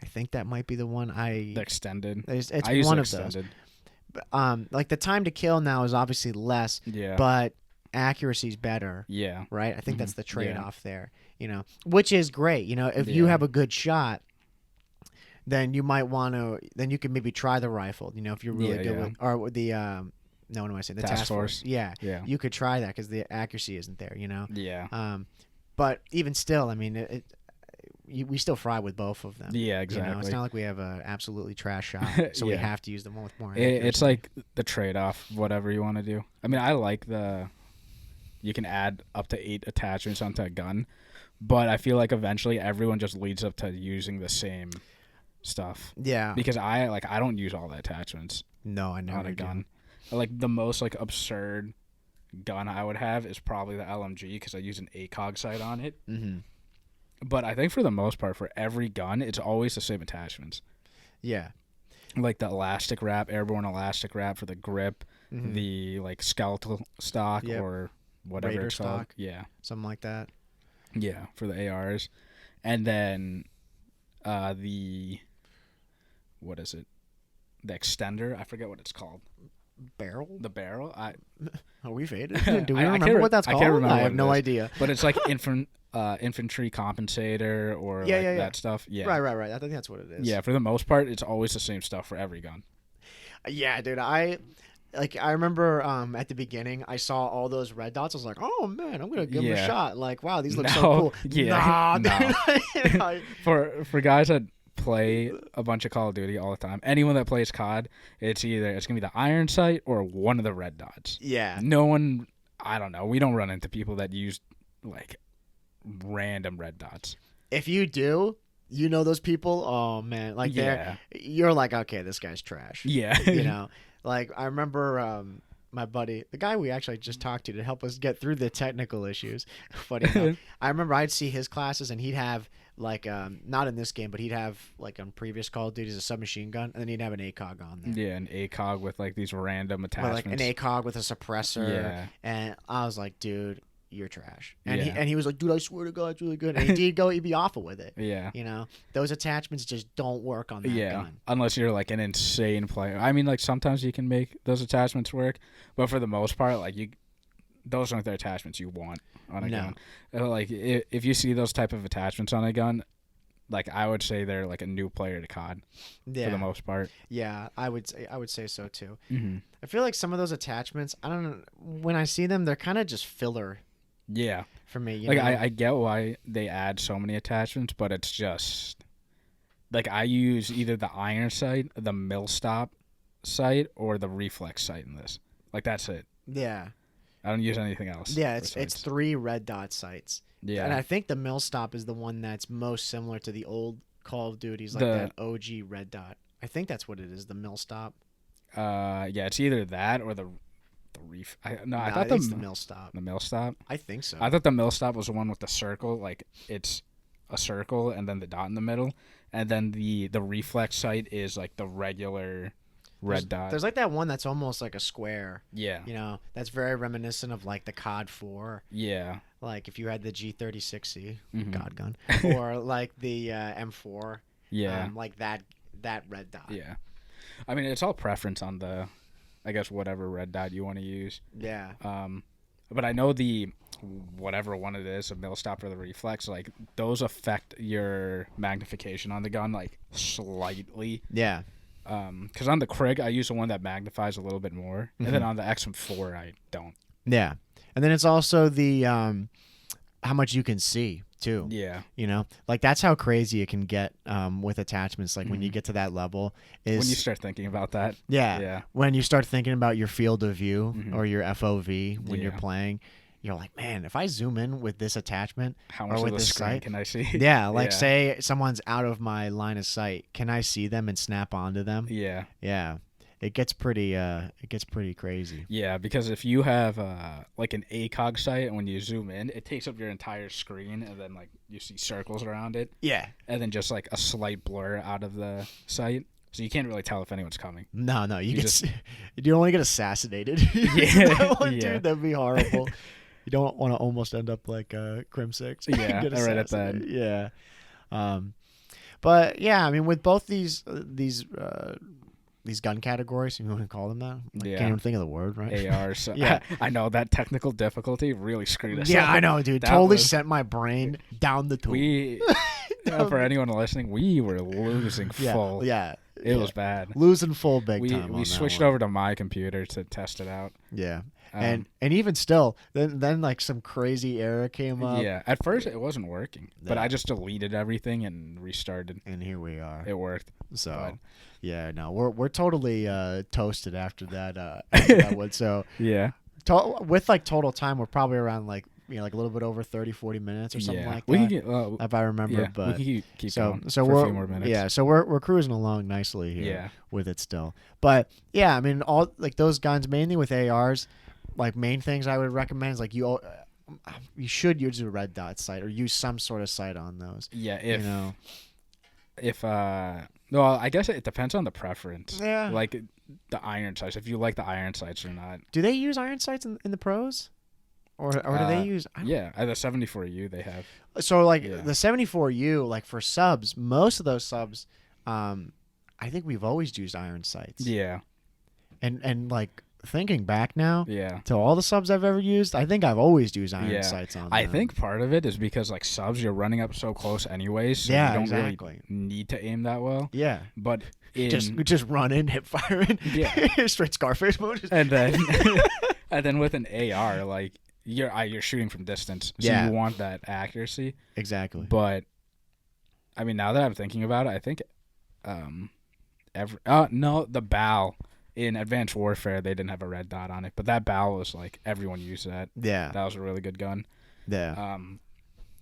I think that might be the one. The extended. It's I use one the of those. extended. Like the time to kill now is obviously less, Yeah. but accuracy's better. Yeah. Right? I think Mhm. that's the trade-off there, which is great. If you Yeah. have a good shot, then you might want to, then you can maybe try the rifle, if you're really Yeah, good yeah. with, or with the, no, what am I saying? The Task task force. force. Yeah. Yeah. You could try that because the accuracy isn't there, Yeah. But even still, I mean, we still fry with both of them. Yeah, exactly. It's not like we have a absolutely trash shot, so we Yeah. have to use the one with more accuracy. It's like the trade-off, whatever you want to do. I mean, I like you can add up to 8 attachments onto a gun, but I feel like eventually everyone just leads up to using the same stuff. Yeah. Because I don't use all the attachments No, I never on a do. gun. Like the most like absurd gun I would have is probably the LMG because I use an ACOG sight on it. Mm-hmm. But I think for the most part, for every gun, it's always the same attachments. Yeah. Like the elastic wrap, airborne elastic wrap for the grip, Mhm. the like skeletal stock Yep. or whatever Raider it's called. stock. Yeah. Something like that. Yeah, for the ARs. And then what is it? The extender, I forget what it's called. Barrel? The barrel? Are we faded? Do we I remember can't what that's I called? can't remember I what have it no is. idea. But it's like infantry compensator or that stuff. Yeah. Right. I think that's what it is. Yeah, for the most part, it's always the same stuff for every gun. Yeah, dude. I remember at the beginning, I saw all those red dots. I was like, oh man, I'm gonna give them a Yeah. shot. Like, wow, these look so No, cool. yeah, Nah, dude. For guys that play a bunch of Call of Duty all the time, anyone that plays COD, it's gonna be the iron sight or one of the red dots. Yeah. No one, I don't know. We don't run into people that use like random red dots. If you do, those people. Oh man, like you're like, okay, this guy's trash. Yeah. Like I remember my buddy, the guy we actually just talked to help us get through the technical issues. Funny enough, I remember I'd see his classes and he'd have like not in this game, but he'd have like on previous Call of Duty a submachine gun, and then he'd have an ACOG on there. Yeah, an ACOG with like these random Or attachments. like an ACOG with a suppressor. Yeah. And I was like, dude, you're trash. And Yeah. he was like, dude, I swear to God, it's really good. And he'd be awful with it. Yeah. Those attachments just don't work on that gun. Unless you're like an insane player. I mean, like sometimes you can make those attachments work, but for the most part, like those aren't the attachments you want on a gun. Like if you see those type of attachments on a gun, like I would say they're like a new player to COD for the most part. Yeah, I would say so too. Mm-hmm. I feel like some of those attachments, I don't know, when I see them, they're kind of just filler. Yeah. For me, like I get why they add so many attachments, but it's just like I use either the iron sight, the mill stop sight, or the reflex sight in this. Like that's it. Yeah. I don't use anything else. Yeah, it's 3 red dot sights. Yeah. And I think the mill stop is the one that's most similar to the old Call of Duties, like that OG red dot. I think that's what it is, the mill stop. Yeah, it's either that or the reef. I thought it's the mill stop. The mill stop. I think so. I thought the mill stop was the one with the circle, like it's a circle and then the dot in the middle, and then the reflex sight is like the regular red dot. There's like that one that's almost like a square. Yeah. That's very reminiscent of like the COD 4. Yeah. Like if you had the G36C Mhm. COD gun, or like the M4. Yeah. Like that red dot. Yeah. I mean, it's all preference on the, I guess, whatever red dot you want to use. Yeah. But I know the whatever one it is, a mill stop or the reflex, like those affect your magnification on the gun like slightly. Yeah. Because on the Krig, I use the one that magnifies a little bit more, and then on the XM4, I don't. Yeah, and then it's also the how much you can see too. Yeah. Like that's how crazy it can get with attachments. Like when you get to that level, is when you start thinking about that. Yeah. When you start thinking about your field of view or your FOV when you're Yeah. playing, you're like, man, if I zoom in with this attachment How or much with of the this screen sight, can I see? yeah, like say someone's out of my line of sight, can I see them and snap onto them? Yeah. Yeah. it gets pretty crazy. Yeah, because if you have like an ACOG site, and when you zoom in, it takes up your entire screen, and then like you see circles around it. Yeah. And then just like a slight blur out of the site, so you can't really tell if anyone's coming. No, you just you don't want to get assassinated. Yeah, Dude, that'd be horrible. You don't want to almost end up like Crim 6. Yeah, Get right at assassinated. that. Yeah. But yeah, I mean, with both these gun categories, if you want to call them that. I Yeah. can't even think of the word, right? AR. So Yeah. I know that technical difficulty really screwed us Yeah, up. I know, dude. That Totally was- sent my brain down the tube. We, for anyone listening, we were losing full. Yeah. It was bad. Losing full big time. We on switched that one. over to my computer to test it out. Yeah. Um, And even still, then like some crazy error came up. Yeah, at first it wasn't working, but Yeah. I just deleted everything and restarted. And here we are. It worked. So, but- yeah, no, we're totally toasted after that. After that one. So, Yeah. with like total time, we're probably around like like a little bit over 30, 40 minutes or something like we that. can get. If I remember, Yeah, but we can keep so going so for we're a few more minutes. yeah, so we're cruising along nicely here Yeah. with it still. But yeah, I mean all like those guns mainly with ARs, like main things I would recommend is like you should use a red dot sight or use some sort of sight on those. Yeah. If Well, I guess it depends on the preference. Yeah. Like the iron sights, if you like the iron sights or not. do they use iron sights in the pros? Or do they use Yeah, the 74U they have. So like Yeah. the 74U, like for subs, most of those subs, I think we've always used iron sights. Yeah. And like thinking back now Yeah. to all the subs I've ever used, I think I've always used iron Yeah. sights on them. I think part of it is because like subs, you're running up so close anyways, so Yeah, you don't exactly. really need to aim that well. Yeah. But Just run in, hip firing. Yeah. Straight Scarface mode. and then and then with an AR, like you're shooting from distance, so Yeah. you want that accuracy. Exactly. But I mean, now that I'm thinking about it, I think the BAL in Advanced Warfare, they didn't have a red dot on it, but that BAL was like everyone used that. Yeah. That was a really good gun. Yeah.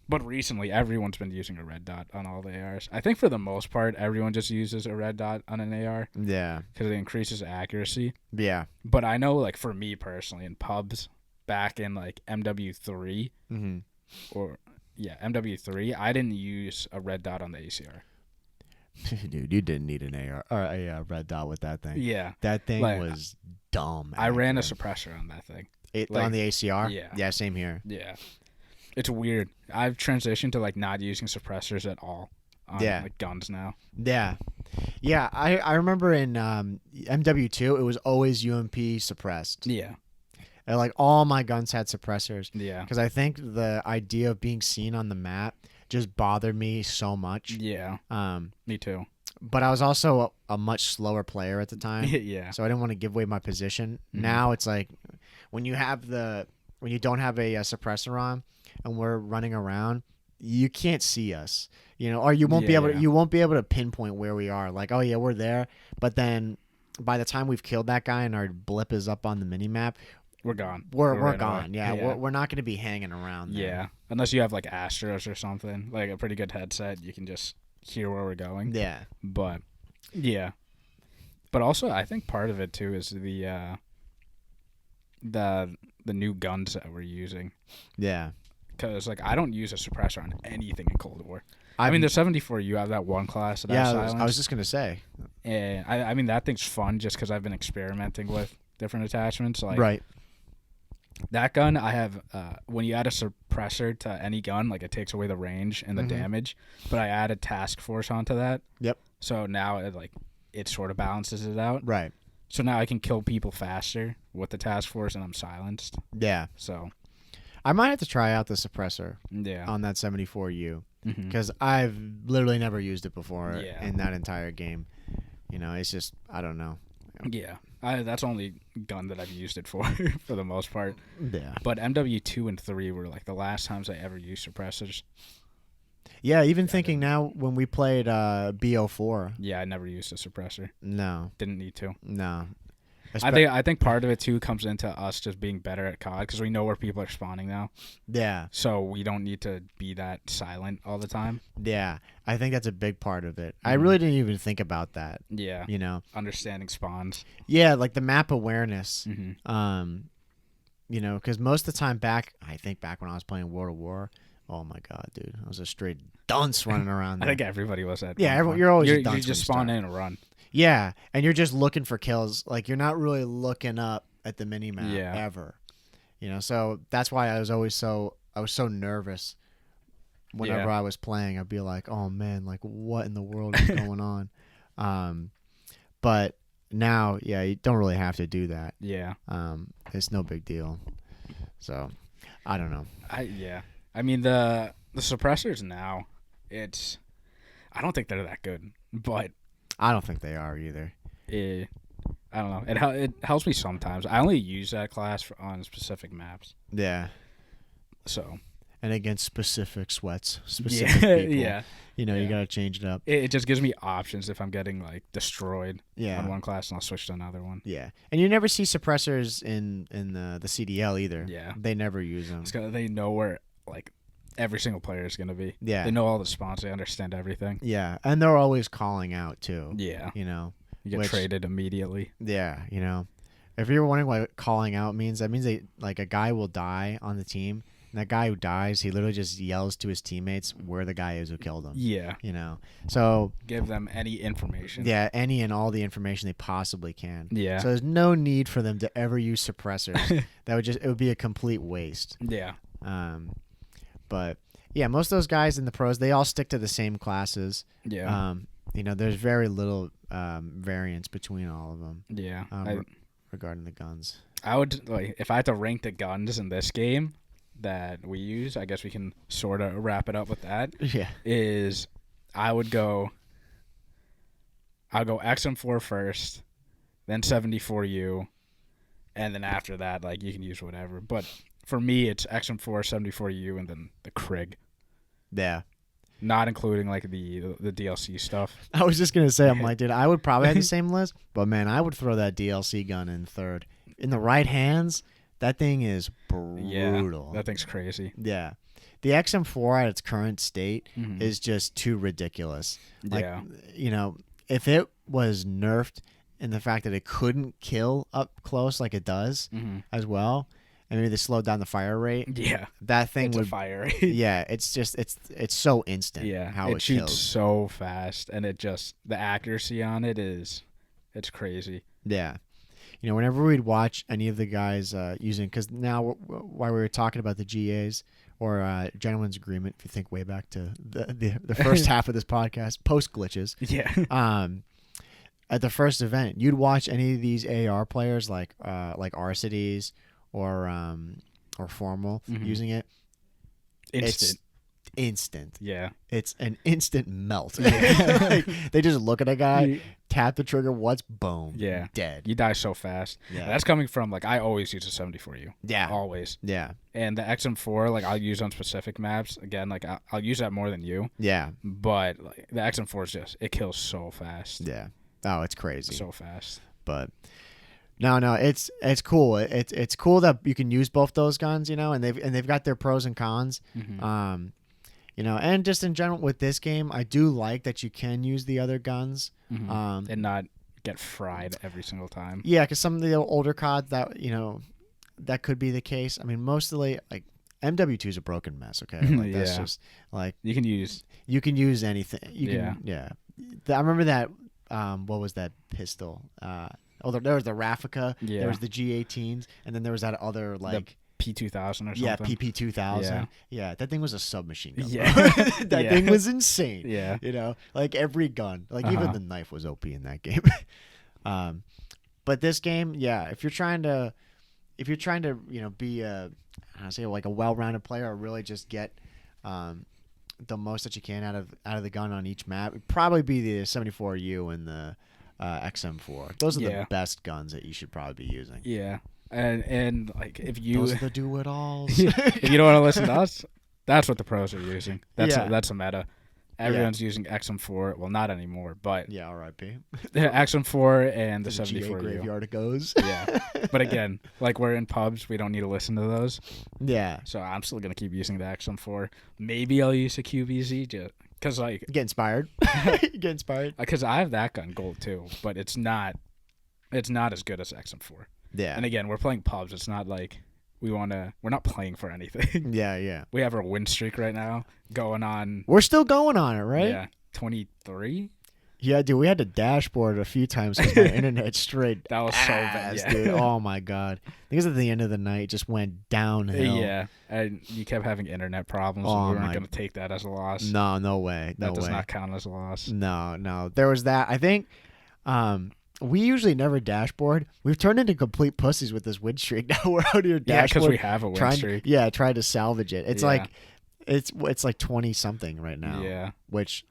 But recently, everyone's been using a red dot on all the ARs. I think for the most part, everyone just uses a red dot on an AR Yeah. because it increases accuracy. Yeah. But I know, like, for me personally, in pubs back in, like, MW3, MW3, I didn't use a red dot on the ACR. Dude, you didn't need an AR or a red dot with that thing. Yeah. That thing Like, was dumb. I ran a accurate. suppressor on that thing. On like, the ACR? yeah. Yeah, same here. Yeah. It's weird. I've transitioned to, like, not using suppressors at all on, Yeah. like, guns now. Yeah. Yeah, I remember in MW2, it was always UMP suppressed. Yeah. And, like, all my guns had suppressors. Yeah. Because I think the idea of being seen on the map just bothered me so much. Yeah. Me too. But I was also a much slower player at the time. Yeah. So I didn't want to give away my position. Mhm. Now it's like when you don't have a suppressor on and we're running around, you can't see us. Or you won't be able to, Yeah. you won't be able to pinpoint where we are. Like, oh yeah, we're there. But then by the time we've killed that guy and our blip is up on the mini map, We're gone. we're right gone. away. Yeah, we're not going to be hanging around there. Yeah. Unless you have like Astros or something, like a pretty good headset, you can just hear where we're going. Yeah. But yeah. But also I think part of it too is the new guns that we're using. Yeah. Because like I don't use a suppressor on anything in Cold War. I mean, the 74, you have that one class that yeah, I've I was silenced. just going to say. And I mean, that thing's fun just because I've been experimenting with different attachments. Like, Right. that gun, I have, when you add a suppressor to any gun, like it takes away the range and the damage, but I added task force onto that. Yep. So now it sort of balances it out. Right. So now I can kill people faster with the task force and I'm silenced. Yeah. So, I might have to try out the suppressor yeah. on that 74U Mhm. because I've literally never used it before Yeah. in that entire game. It's just, I don't know. Yeah. That's the only gun that I've used it for, for the most part. Yeah. But MW2 and 3 were like the last times I ever used suppressors. Yeah, even thinking now when we played BO4. Yeah, I never used a suppressor. No. Didn't need to. No. I think part of it too comes into us just being better at COD because we know where people are spawning now. Yeah. So we don't need to be that silent all the time. Yeah. I think that's a big part of it. I really didn't even think about that. Yeah. You know, Understanding spawns. yeah, like the map awareness. Mm-hmm. You know, because most of the time back when I was playing World of War, oh my god, dude, I was a straight dunce running around there. I think everybody was at. Yeah, you're always a dunce. You just spawn in and run. Yeah, and you're just looking for kills. Like you're not really looking up at the mini map ever. You know, so that's why I was so nervous whenever I was playing. I'd be like, oh man, like what in the world is going on? But now, yeah, you don't really have to do that. Yeah. It's no big deal. So, I don't know. I mean the suppressors now, I don't think they're that good, but I don't think they are either. I don't know. It helps me sometimes. I only use that class on specific maps. Yeah. So. And against specific specific people. Yeah. You know, you got to change it up. It just gives me options if I'm getting like destroyed on one class and I'll switch to another one. Yeah. And you never see suppressors in the CDL either. Yeah. They never use them. They know where like every single player is going to be. Yeah. They know all the spawns. They understand everything. Yeah. And they're always calling out too. Yeah. You know. You get traded immediately. Yeah. You know. If you're wondering what calling out means, that means like a guy will die on the team. And that guy who dies, he literally just yells to his teammates where the guy is who killed him. Yeah. You know. So give them any information. Yeah, any and all the information they possibly can. Yeah. So there's no need for them to ever use suppressors. It would be a complete waste. Yeah. But yeah, most of those guys in the pros, they all stick to the same classes. Yeah. You know, there's very little variance between all of them. Yeah. Regarding the guns. I would if I had to rank the guns in this game that we use, I guess we can sort of wrap it up with that. Yeah. I'd go XM4 first, then 74U, and then after that, like you can use whatever. But for me, it's XM4, 74U, and then the Krig. Yeah. Not including like the DLC stuff. I was just gonna say, I'm like, dude, I would probably have the same list, but man, I would throw that DLC gun in third. In the right hands, that thing is brutal. Yeah, that thing's crazy. Yeah. The XM4 at its current state is just too ridiculous. Like, you know, if it was nerfed in the fact that it couldn't kill up close like it does as well, and maybe they slowed down the fire rate. Yeah. That thing would fire rate. Yeah, it's just it's so instant. Yeah. How it shoots kills. so fast, and the accuracy on it it's crazy. Yeah. You know, whenever we'd watch any of the guys using, because now while we were talking about the GAs or gentleman's agreement, if you think way back to the first half of this podcast, post glitches. Yeah. At the first event, you'd watch any of these AR players like Arcides or Formal using it. Instant. Instant. Yeah. It's an instant melt. Like, they just look at a guy, tap the trigger, boom. Yeah. Dead. You die so fast. Yeah. That's coming from, like, I always use a 74U. Yeah. Always. Yeah. And the XM4, like, I'll use on specific maps. Again, like, I'll use that more than you. Yeah. But, like, the XM4 is it kills so fast. Yeah. Oh, it's crazy. So fast. But no, it's cool. It's cool that you can use both those guns, you know, and they've got their pros and cons. You know, and just in general with this game, I do like that you can use the other guns and not get fried every single time. Yeah, because some of the older CODs that could be the case. I mean, mostly like MW2 is a broken mess. Okay, like, that's just like you can use anything. I remember that. What was that pistol? There was the Raffica. Yeah. There was the G18s, and then there was that other like. P2000 or something. Yeah, PP2000. Yeah, that thing was a submachine gun. Yeah. That thing was insane. Yeah. You know, like every gun, like even the knife was OP in that game. But this game, yeah, if you're trying to, you know, be like a well-rounded player or really just get the most that you can out of the gun on each map, it'd probably be the 74U and the XM4. Those are the best guns that you should probably be using. Yeah. And like if you those are the do-it-alls. If you don't want to listen to us, that's what the pros are using. That's a meta. Everyone's using XM4. Well, not anymore, but Yeah, R.I.P. XM4 and the To the GA 74U. graveyard it goes. Yeah. But again, like we're in pubs, we don't need to listen to those. Yeah. So I'm still going to keep using the XM4. Maybe I'll use a QBZ just because, like, Get inspired. Get inspired. because I have that gun gold too, but it's not as good as XM4. Yeah. And again, we're playing pubs. It's not like we're not playing for anything. Yeah. We have our win streak right now going on. We're still going on it, right? Yeah, 23. Yeah, dude, we had to dashboard a few times because my internet straight That was so bad, yeah. dude. Oh my god. Because at the end of the night, it just went downhill. Yeah, and you kept having internet problems. Oh, and we weren't my- going to take that as a loss. No way. that No does way. not count as a loss. No. There was that. I think we usually never dashboard. We've turned into complete pussies with this win streak. Now we're out here dashboard. Yeah, because we have a win streak. trying to salvage it. It's Yeah. like it's like 20 something right now. Yeah. Which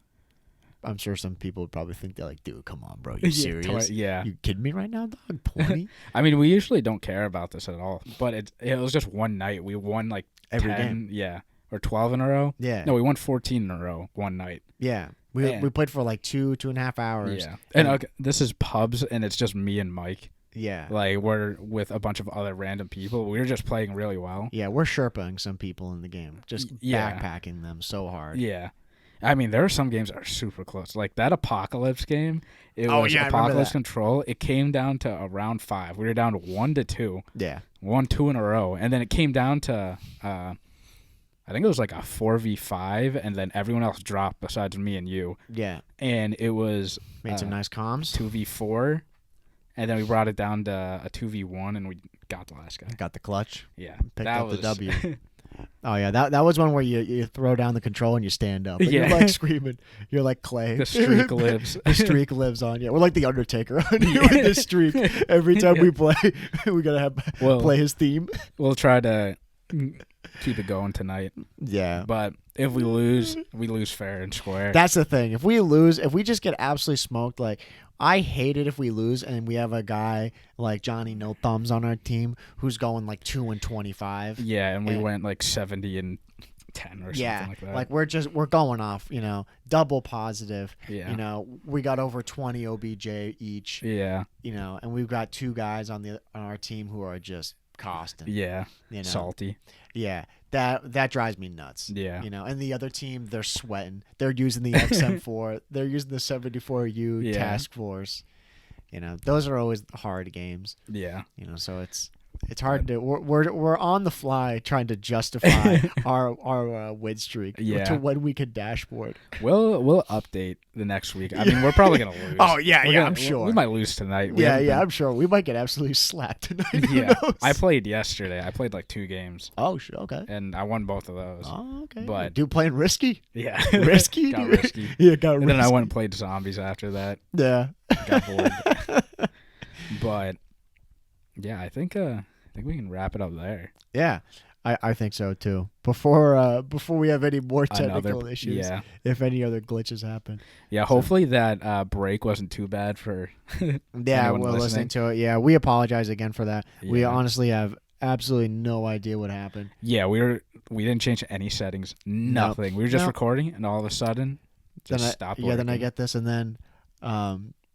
I'm sure some people would probably think they're like, dude, come on, bro. You serious? Yeah. You kidding me right now, dog? 20? I mean, we usually don't care about this at all, but it was just one night. We won like Every 10, game. yeah, or 12 in a row. Yeah. No, we won 14 in a row one night. Yeah. We Man. played for like 2.5 hours. Yeah. And okay, this is pubs, and it's just me and Mike. Yeah. Like, we're with a bunch of other random people. We were just playing really well. Yeah, we're Sherpaing some people in the game. Just Yeah. backpacking them so hard. Yeah. I mean, there are some games that are super close. Like that Apocalypse game, it Oh, was yeah, I remember Apocalypse that. Control. It came down to around 5. We were down 1-2. Yeah. 1-2 in a row. And then it came down to, I think it was like a 4v5, and then everyone else dropped besides me and you. Yeah. And it was Made some nice comms. 2v4, and then we brought it down to a 2v1, and we got the last guy. Got the clutch. Yeah. Picked that up was, the W. Oh yeah, that was one where you throw down the control and you stand up. And Yeah. You're like screaming. You're like Clay. The streak lives. The streak lives on. Yeah, we're like the Undertaker on here with the streak. Every time we play, we gotta have play his theme. We'll try to keep it going tonight. Yeah. But if we lose fair and square. That's the thing. If we lose, if we just get absolutely smoked, like I hate it if we lose and we have a guy like Johnny No Thumbs on our team who's going like 2-25. Yeah, and we went like 70-10 or Yeah, something like that. we're going off, double positive. Yeah. We got over 20 OBJ each. Yeah. And we've got 2 guys on our team who are just costing. Yeah. Salty. Yeah. That drives me nuts. Yeah. And the other team, they're sweating. They're using the XM4. They're using the 74U task force. Those are always hard games. Yeah. So it's hard to we're on the fly trying to justify our win streak to when we can dashboard. We'll update the next week. I mean, we're probably gonna lose. Oh yeah, I'm sure we might lose tonight. I'm sure we might get absolutely slapped tonight. Who Yeah, knows? I played yesterday. I played like 2 games. Oh shit, okay. And I won both of those. Oh okay. But dude, playing risky. Yeah, Risky. got risky. Yeah, got risky. And then I went and played zombies after that. Yeah. Got bored. But yeah, I think we can wrap it up there. Yeah, I think so too. Before we have any more technical issues, if any other glitches happen. Yeah, hopefully that break wasn't too bad for. Yeah, we're listening to it. Yeah, we apologize again for that. Yeah. We honestly have absolutely no idea what happened. Yeah, we didn't change any settings. Nothing. We were just recording, and all of a sudden, just stopped. Yeah, then I get this, and then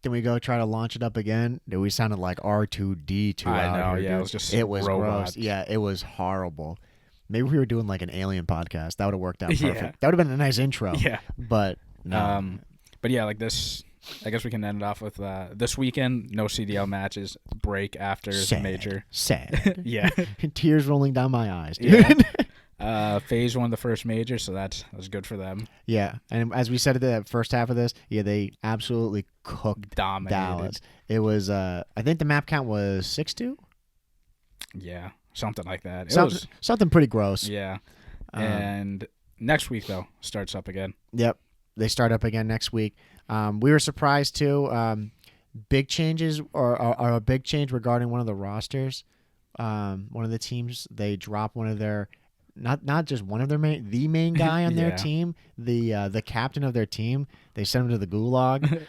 we go try to launch it up again. Dude, we sounded like R2D2 I out know, here, yeah, dude. it was just it was robots. gross. Yeah, it was horrible. Maybe we were doing like an alien podcast. That would have worked out perfect. Yeah. That would have been a nice intro. Yeah. But no. But yeah, like this. I guess we can end it off with this weekend. No CDL matches. Break after the major. Sad. Yeah. Tears rolling down my eyes, dude. Yeah. FaZe won the first major, so that was good for them. Yeah, and as we said at the first half of this, they absolutely cooked Dominated. Dallas. It was, I think the map count was 6-2. Yeah, something like that. Something pretty gross. Yeah, and next week though starts up again. Yep, they start up again next week. We were surprised too. Big changes or a big change regarding one of the rosters. One of the teams, they dropped one of their. Not just one of their the main guy on their team, the captain of their team. They sent him to the gulag.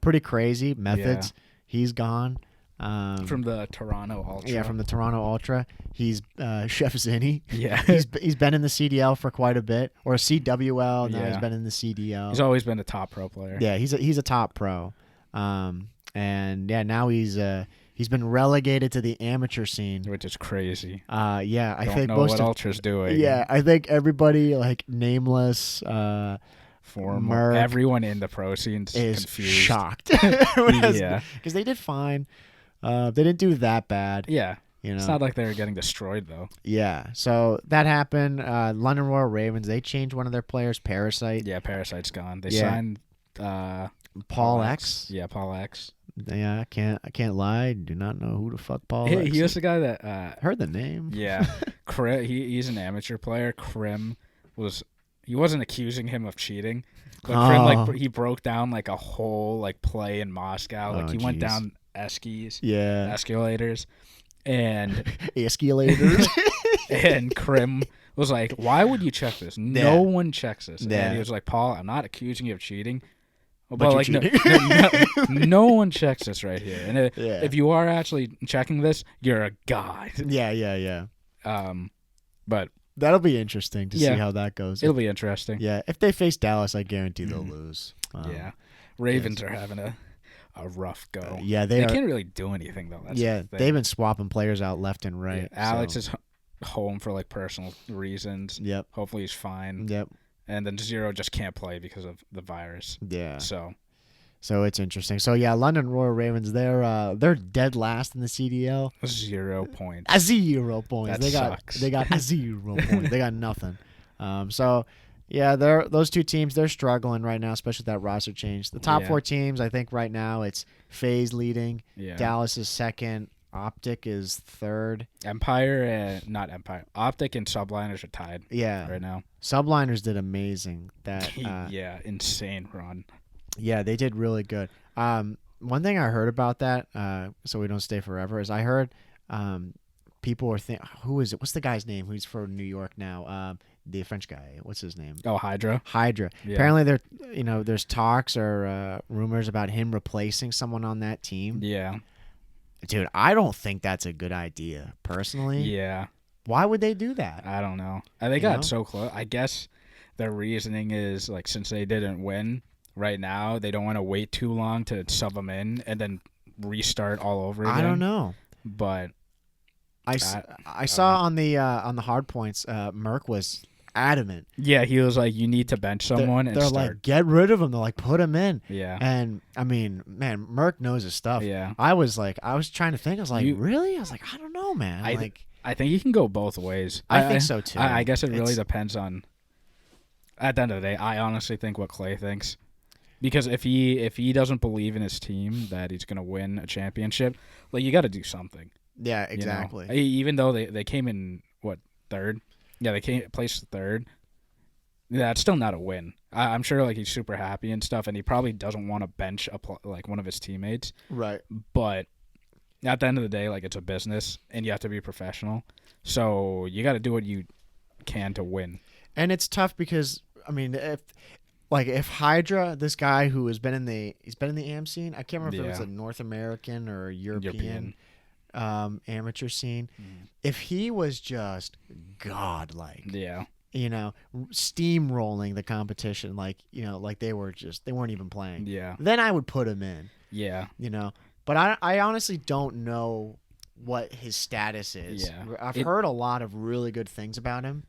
Pretty crazy methods. Yeah. He's gone. From the Toronto Ultra. Yeah, from the Toronto Ultra. He's Chef Zinni. Yeah. he's been in the CDL for quite a bit, or CWL. Now Yeah. he's been in the CDL. He's always been a top pro player. Yeah, he's a top pro. And yeah, now he's been relegated to the amateur scene, which is crazy. Yeah, I Don't think know most what of, Ultra's doing. Yeah, I think everybody like Nameless, Merc, everyone in the pro scene is confused. shocked. Yeah, because they did fine. They didn't do that bad. Yeah. You know? It's not like they were getting destroyed, though. Yeah, so that happened. London Royal Ravens, they changed one of their players, Parasite. Yeah, Parasite's gone. They signed Paul X. Yeah, Paul X. Yeah, I can't lie. I do not know who the fuck Paul X is. He was the guy that... heard the name. Yeah. He's an amateur player. Krim he wasn't accusing him of cheating, but Krim, he broke down, like, a whole, like, play in Moscow. Like, he went down escalators. And escalators. And Krim was like, "Why would you check this? No one checks this." And he was like, "Paul, I'm not accusing you of cheating, but like, no one checks this right here. And if you are actually checking this, you're a god." Yeah. But that'll be interesting to see how that goes. It'll be interesting. Yeah, if they face Dallas, I guarantee they'll lose. Ravens are having a rough go. They can't really do anything though. That's they've been swapping players out left and right. Yeah, Alex is home for like personal reasons. Yep. Hopefully he's fine. Yep. And then Zero just can't play because of the virus. Yeah. So it's interesting. So yeah, London Royal Ravens, they're dead last in the CDL. 0 points. 0 points. They got 0 points. They got nothing. So yeah, those two teams, they're struggling right now, especially with that roster change. The top 4 teams, I think right now it's FaZe leading. Yeah. Dallas is second. Optic is third. Not Empire. Optic and Subliners are tied. Yeah. Right now. Subliners did amazing. Insane run. Yeah, they did really good. One thing I heard about that, so we don't stay forever, is I heard people were thinking, who is it? What's the guy's name? Who's from New York now? The French guy. What's his name? Oh, Hydra. Yeah. Apparently, there's talks or rumors about him replacing someone on that team. Yeah. Dude, I don't think that's a good idea, personally. Yeah. Why would they do that? I don't know. They got so close. I guess their reasoning is, like, since they didn't win right now, they don't want to wait too long to sub them in and then restart all over again. I don't know. But I saw on the hard points, Merc was adamant. Yeah, he was like, you need to bench someone and they're start. Like, get rid of him. They're like, put him in. Yeah. And I mean, man, Merc knows his stuff. Yeah. I was trying to think. I was like, really? I was like, I don't know, man. I think you can go both ways. I think so too. I guess it really depends on. At the end of the day, I honestly think what Clay thinks, because if he doesn't believe in his team that he's gonna win a championship, like, you got to do something. Yeah, exactly. You know? Even though they came in third. Yeah, they placed third. Yeah, it's still not a win. I'm sure like he's super happy and stuff, and he probably doesn't want to bench like one of his teammates. Right. But at the end of the day, like, it's a business, and you have to be professional. So you got to do what you can to win. And it's tough because, I mean, if Hydra, this guy who has been in the AM scene, I can't remember if it was a North American or European. Amateur scene. If he was just godlike, steamrolling the competition, like they weren't even playing, then I would put him in, but I honestly don't know what his status is. I've heard a lot of really good things about him.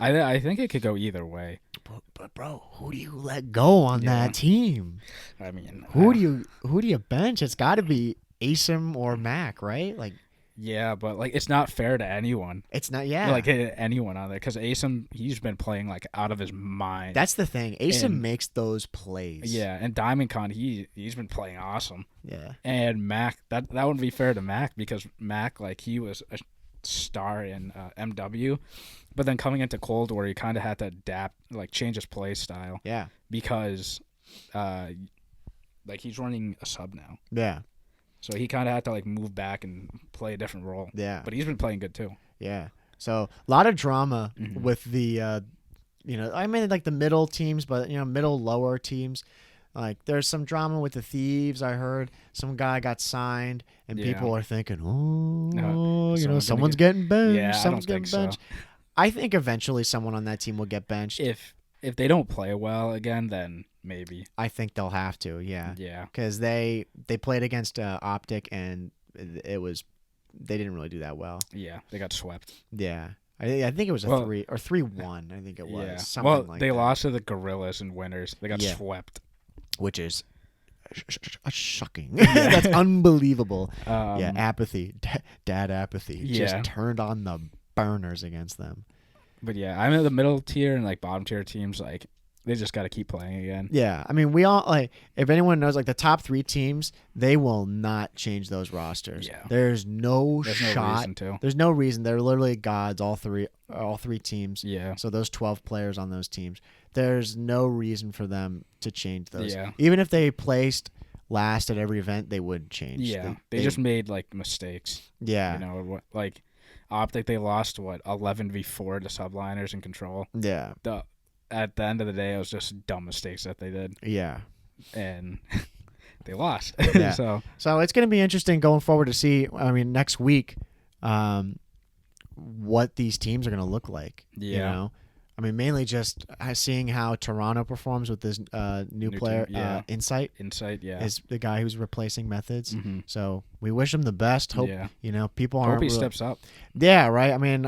I think it could go either way, but bro, who do you let go on that team? I mean, who do you bench? It's got to be Asim or Mac, right? Like, yeah, but like, it's not fair to anyone. It's not, like anyone on there, because Asim, he's been playing like out of his mind. That's the thing. Asim makes those plays. Yeah, and DiamondCon, he's been playing awesome. Yeah, and Mac, that wouldn't be fair to Mac, because Mac, like, he was a star in MW, but then coming into Cold War, he kind of had to adapt, like, change his play style. Yeah, because like, he's running a sub now. Yeah. So he kind of had to, like, move back and play a different role. Yeah. But he's been playing good, too. Yeah. So a lot of drama with the, I mean, like the middle teams, but, middle, lower teams. Like, there's some drama with the Thieves. I heard some guy got signed, and Yeah. people are thinking, someone's someone's getting benched. Yeah, I someone's don't getting think benched. I think eventually someone on that team will get benched. If they don't play well again, then maybe. I think they'll have to. Yeah. Yeah. Because they played against Optic, and they didn't really do that well. Yeah, they got swept. Yeah. I think it was a 3-1. I think it was. Yeah. Something well, like they that. lost to the Gorillas and Winners. They got Yeah. swept. Which is shocking. That's unbelievable. Yeah, apathy. Dad apathy. Just turned on the burners against them. But yeah, I'm in the middle tier and like bottom tier teams. Like they just got to keep playing again. Yeah, I mean, we all like. If anyone knows, like the top 3 teams, they will not change those rosters. Yeah. There's no No shot. reason to. There's no reason. They're literally gods. All three teams. Yeah. So those 12 players on those teams, there's no reason for them to change those. Yeah. Even if they placed last at every event, they wouldn't change. Yeah. They just made like mistakes. Yeah. You know, like Optic, they lost 11v4 to Subliners in Control. Yeah. At the end of the day, it was just dumb mistakes that they did, Yeah. and they lost. Yeah. So it's going to be interesting going forward to see. I mean, next week, what these teams are going to look like. Yeah. You know? I mean, mainly just seeing how Toronto performs with this new player, team, yeah. Insight. Insight, yeah, Is the guy who's replacing Methods. Mm-hmm. So we wish him the best. Hope people aren't. Hope he steps up. Yeah, right. I mean,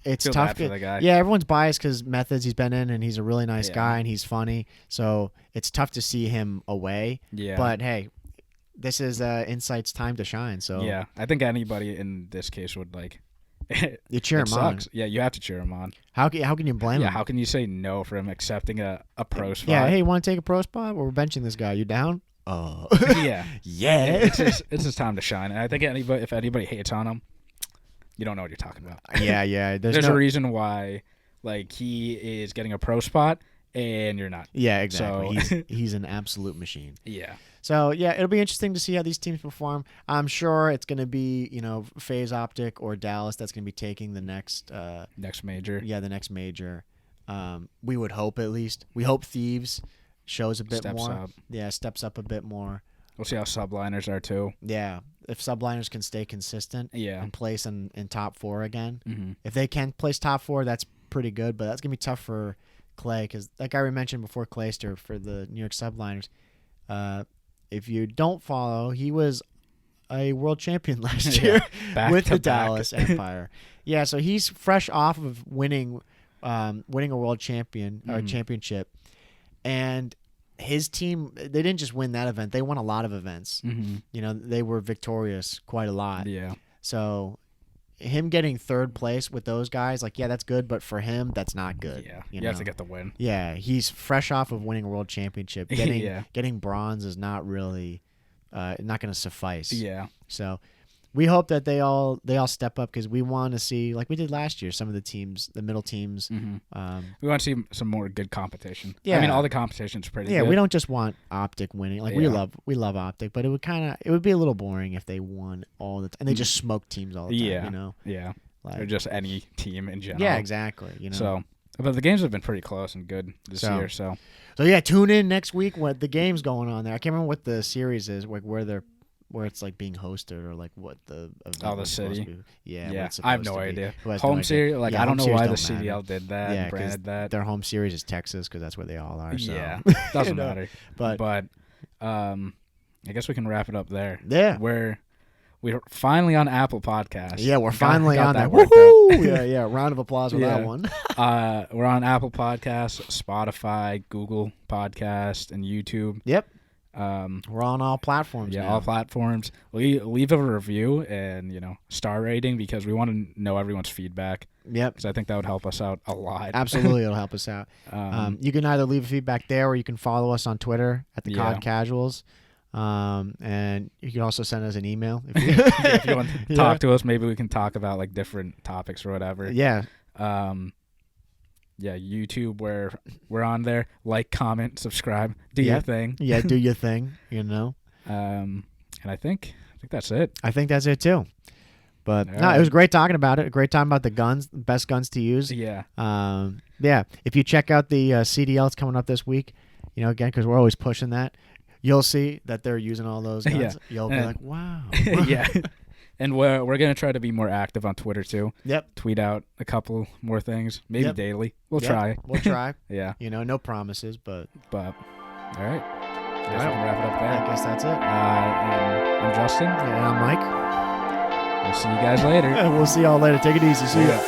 it's Feel tough bad for the guy. Yeah, everyone's biased because Methods he's been in, and he's a really nice Yeah. guy, and he's funny. So it's tough to see him away. Yeah, But hey, this is Insight's time to shine. So yeah, I think anybody in this case would like. you cheer it him on. sucks. Yeah, you have to cheer him on. How can you blame Yeah, him? how can you say no for him accepting a pro spot? Yeah, hey, you want to take a pro spot? We're benching this guy. You down? yeah, yeah. It's his time to shine. And I think if anybody hates on him, you don't know what you're talking about. Yeah. There's a reason why, like, he is getting a pro spot and you're not. Yeah, exactly. So he's an absolute machine. Yeah. So yeah, it'll be interesting to see how these teams perform. I'm sure it's going to be FaZe Optic or Dallas that's going to be taking the next major. Yeah, the next major. We would hope at least. We hope Thieves shows a bit Steps more. up. Yeah, steps up a bit more. We'll see how Subliners are too. Yeah, if Subliners can stay consistent Yeah. and place in top 4 again. Mm-hmm. If they can place top 4, that's pretty good. But that's gonna be tough for Clay because, like I mentioned before, Clayster for the New York Subliners. If you don't follow, he was a world champion last year with the Dallas Empire. Yeah, so he's fresh off of winning a world champion or championship, and his team, they didn't just win that event; they won a lot of events. Mm-hmm. They were victorious quite a lot. Yeah. So him getting 3rd place with those guys, like, yeah, that's good, but for him, that's not good. Yeah, you have to get the win. Yeah, he's fresh off of winning a world championship. Getting bronze is not really not going to suffice. Yeah. So we hope that they all step up because we want to see, like we did last year, some of the teams, the middle teams. Mm-hmm. We want to see some more good competition. Yeah. I mean, all the competition's pretty good. Yeah, we don't just want Optic winning. Like, we love Optic, but it would be a little boring if they won all the time and they just smoked teams all the time. Yeah. Like, or just any team in general. Yeah, exactly. So, but the games have been pretty close and good this year. So yeah, tune in next week when the game's going on there. I can't remember what the series is, like where it's like being hosted or like what the the city. Yeah. I have no idea. Home series, like I don't know why the CDL did that and branded that. Their home series is Texas because that's where they all are. So. Yeah, doesn't matter. But I guess we can wrap it up there. Yeah, we're finally on Apple Podcasts. Yeah, we're finally on that. Woohoo! Yeah. Round of applause for that one. We're on Apple Podcasts, Spotify, Google Podcast, and YouTube. Yep. We're on all platforms. Yeah, now. all platforms. Leave a review and star rating because we want to know everyone's feedback. Yep. Because I think that would help us out a lot. Absolutely, it'll help us out. You can either leave feedback there or you can follow us on Twitter at the COD Casuals. And you can also send us an email if you want to talk to us. Maybe we can talk about like different topics or whatever. Yeah. Yeah, YouTube, where we're on there. Like, comment, subscribe, do your thing. Yeah, do your thing. And I think that's it. I think that's it too. But it was great talking about it. A great time about the guns, best guns to use. Yeah. Yeah. If you check out the CDL, it's coming up this week. you know, again, because we're always pushing that. You'll see that they're using all those guns. Yeah. You'll be like, wow. Yeah. And we're gonna try to be more active on Twitter too. Yep. Tweet out a couple more things, maybe Yep. daily. We'll Yep. try. We'll try. Yeah. You know, no promises, but But all right. I guess we right. can wrap it up I there. guess that's it. And I'm Justin. And I'm Mike. We'll see you guys later. We'll see y'all later. Take it easy. See ya.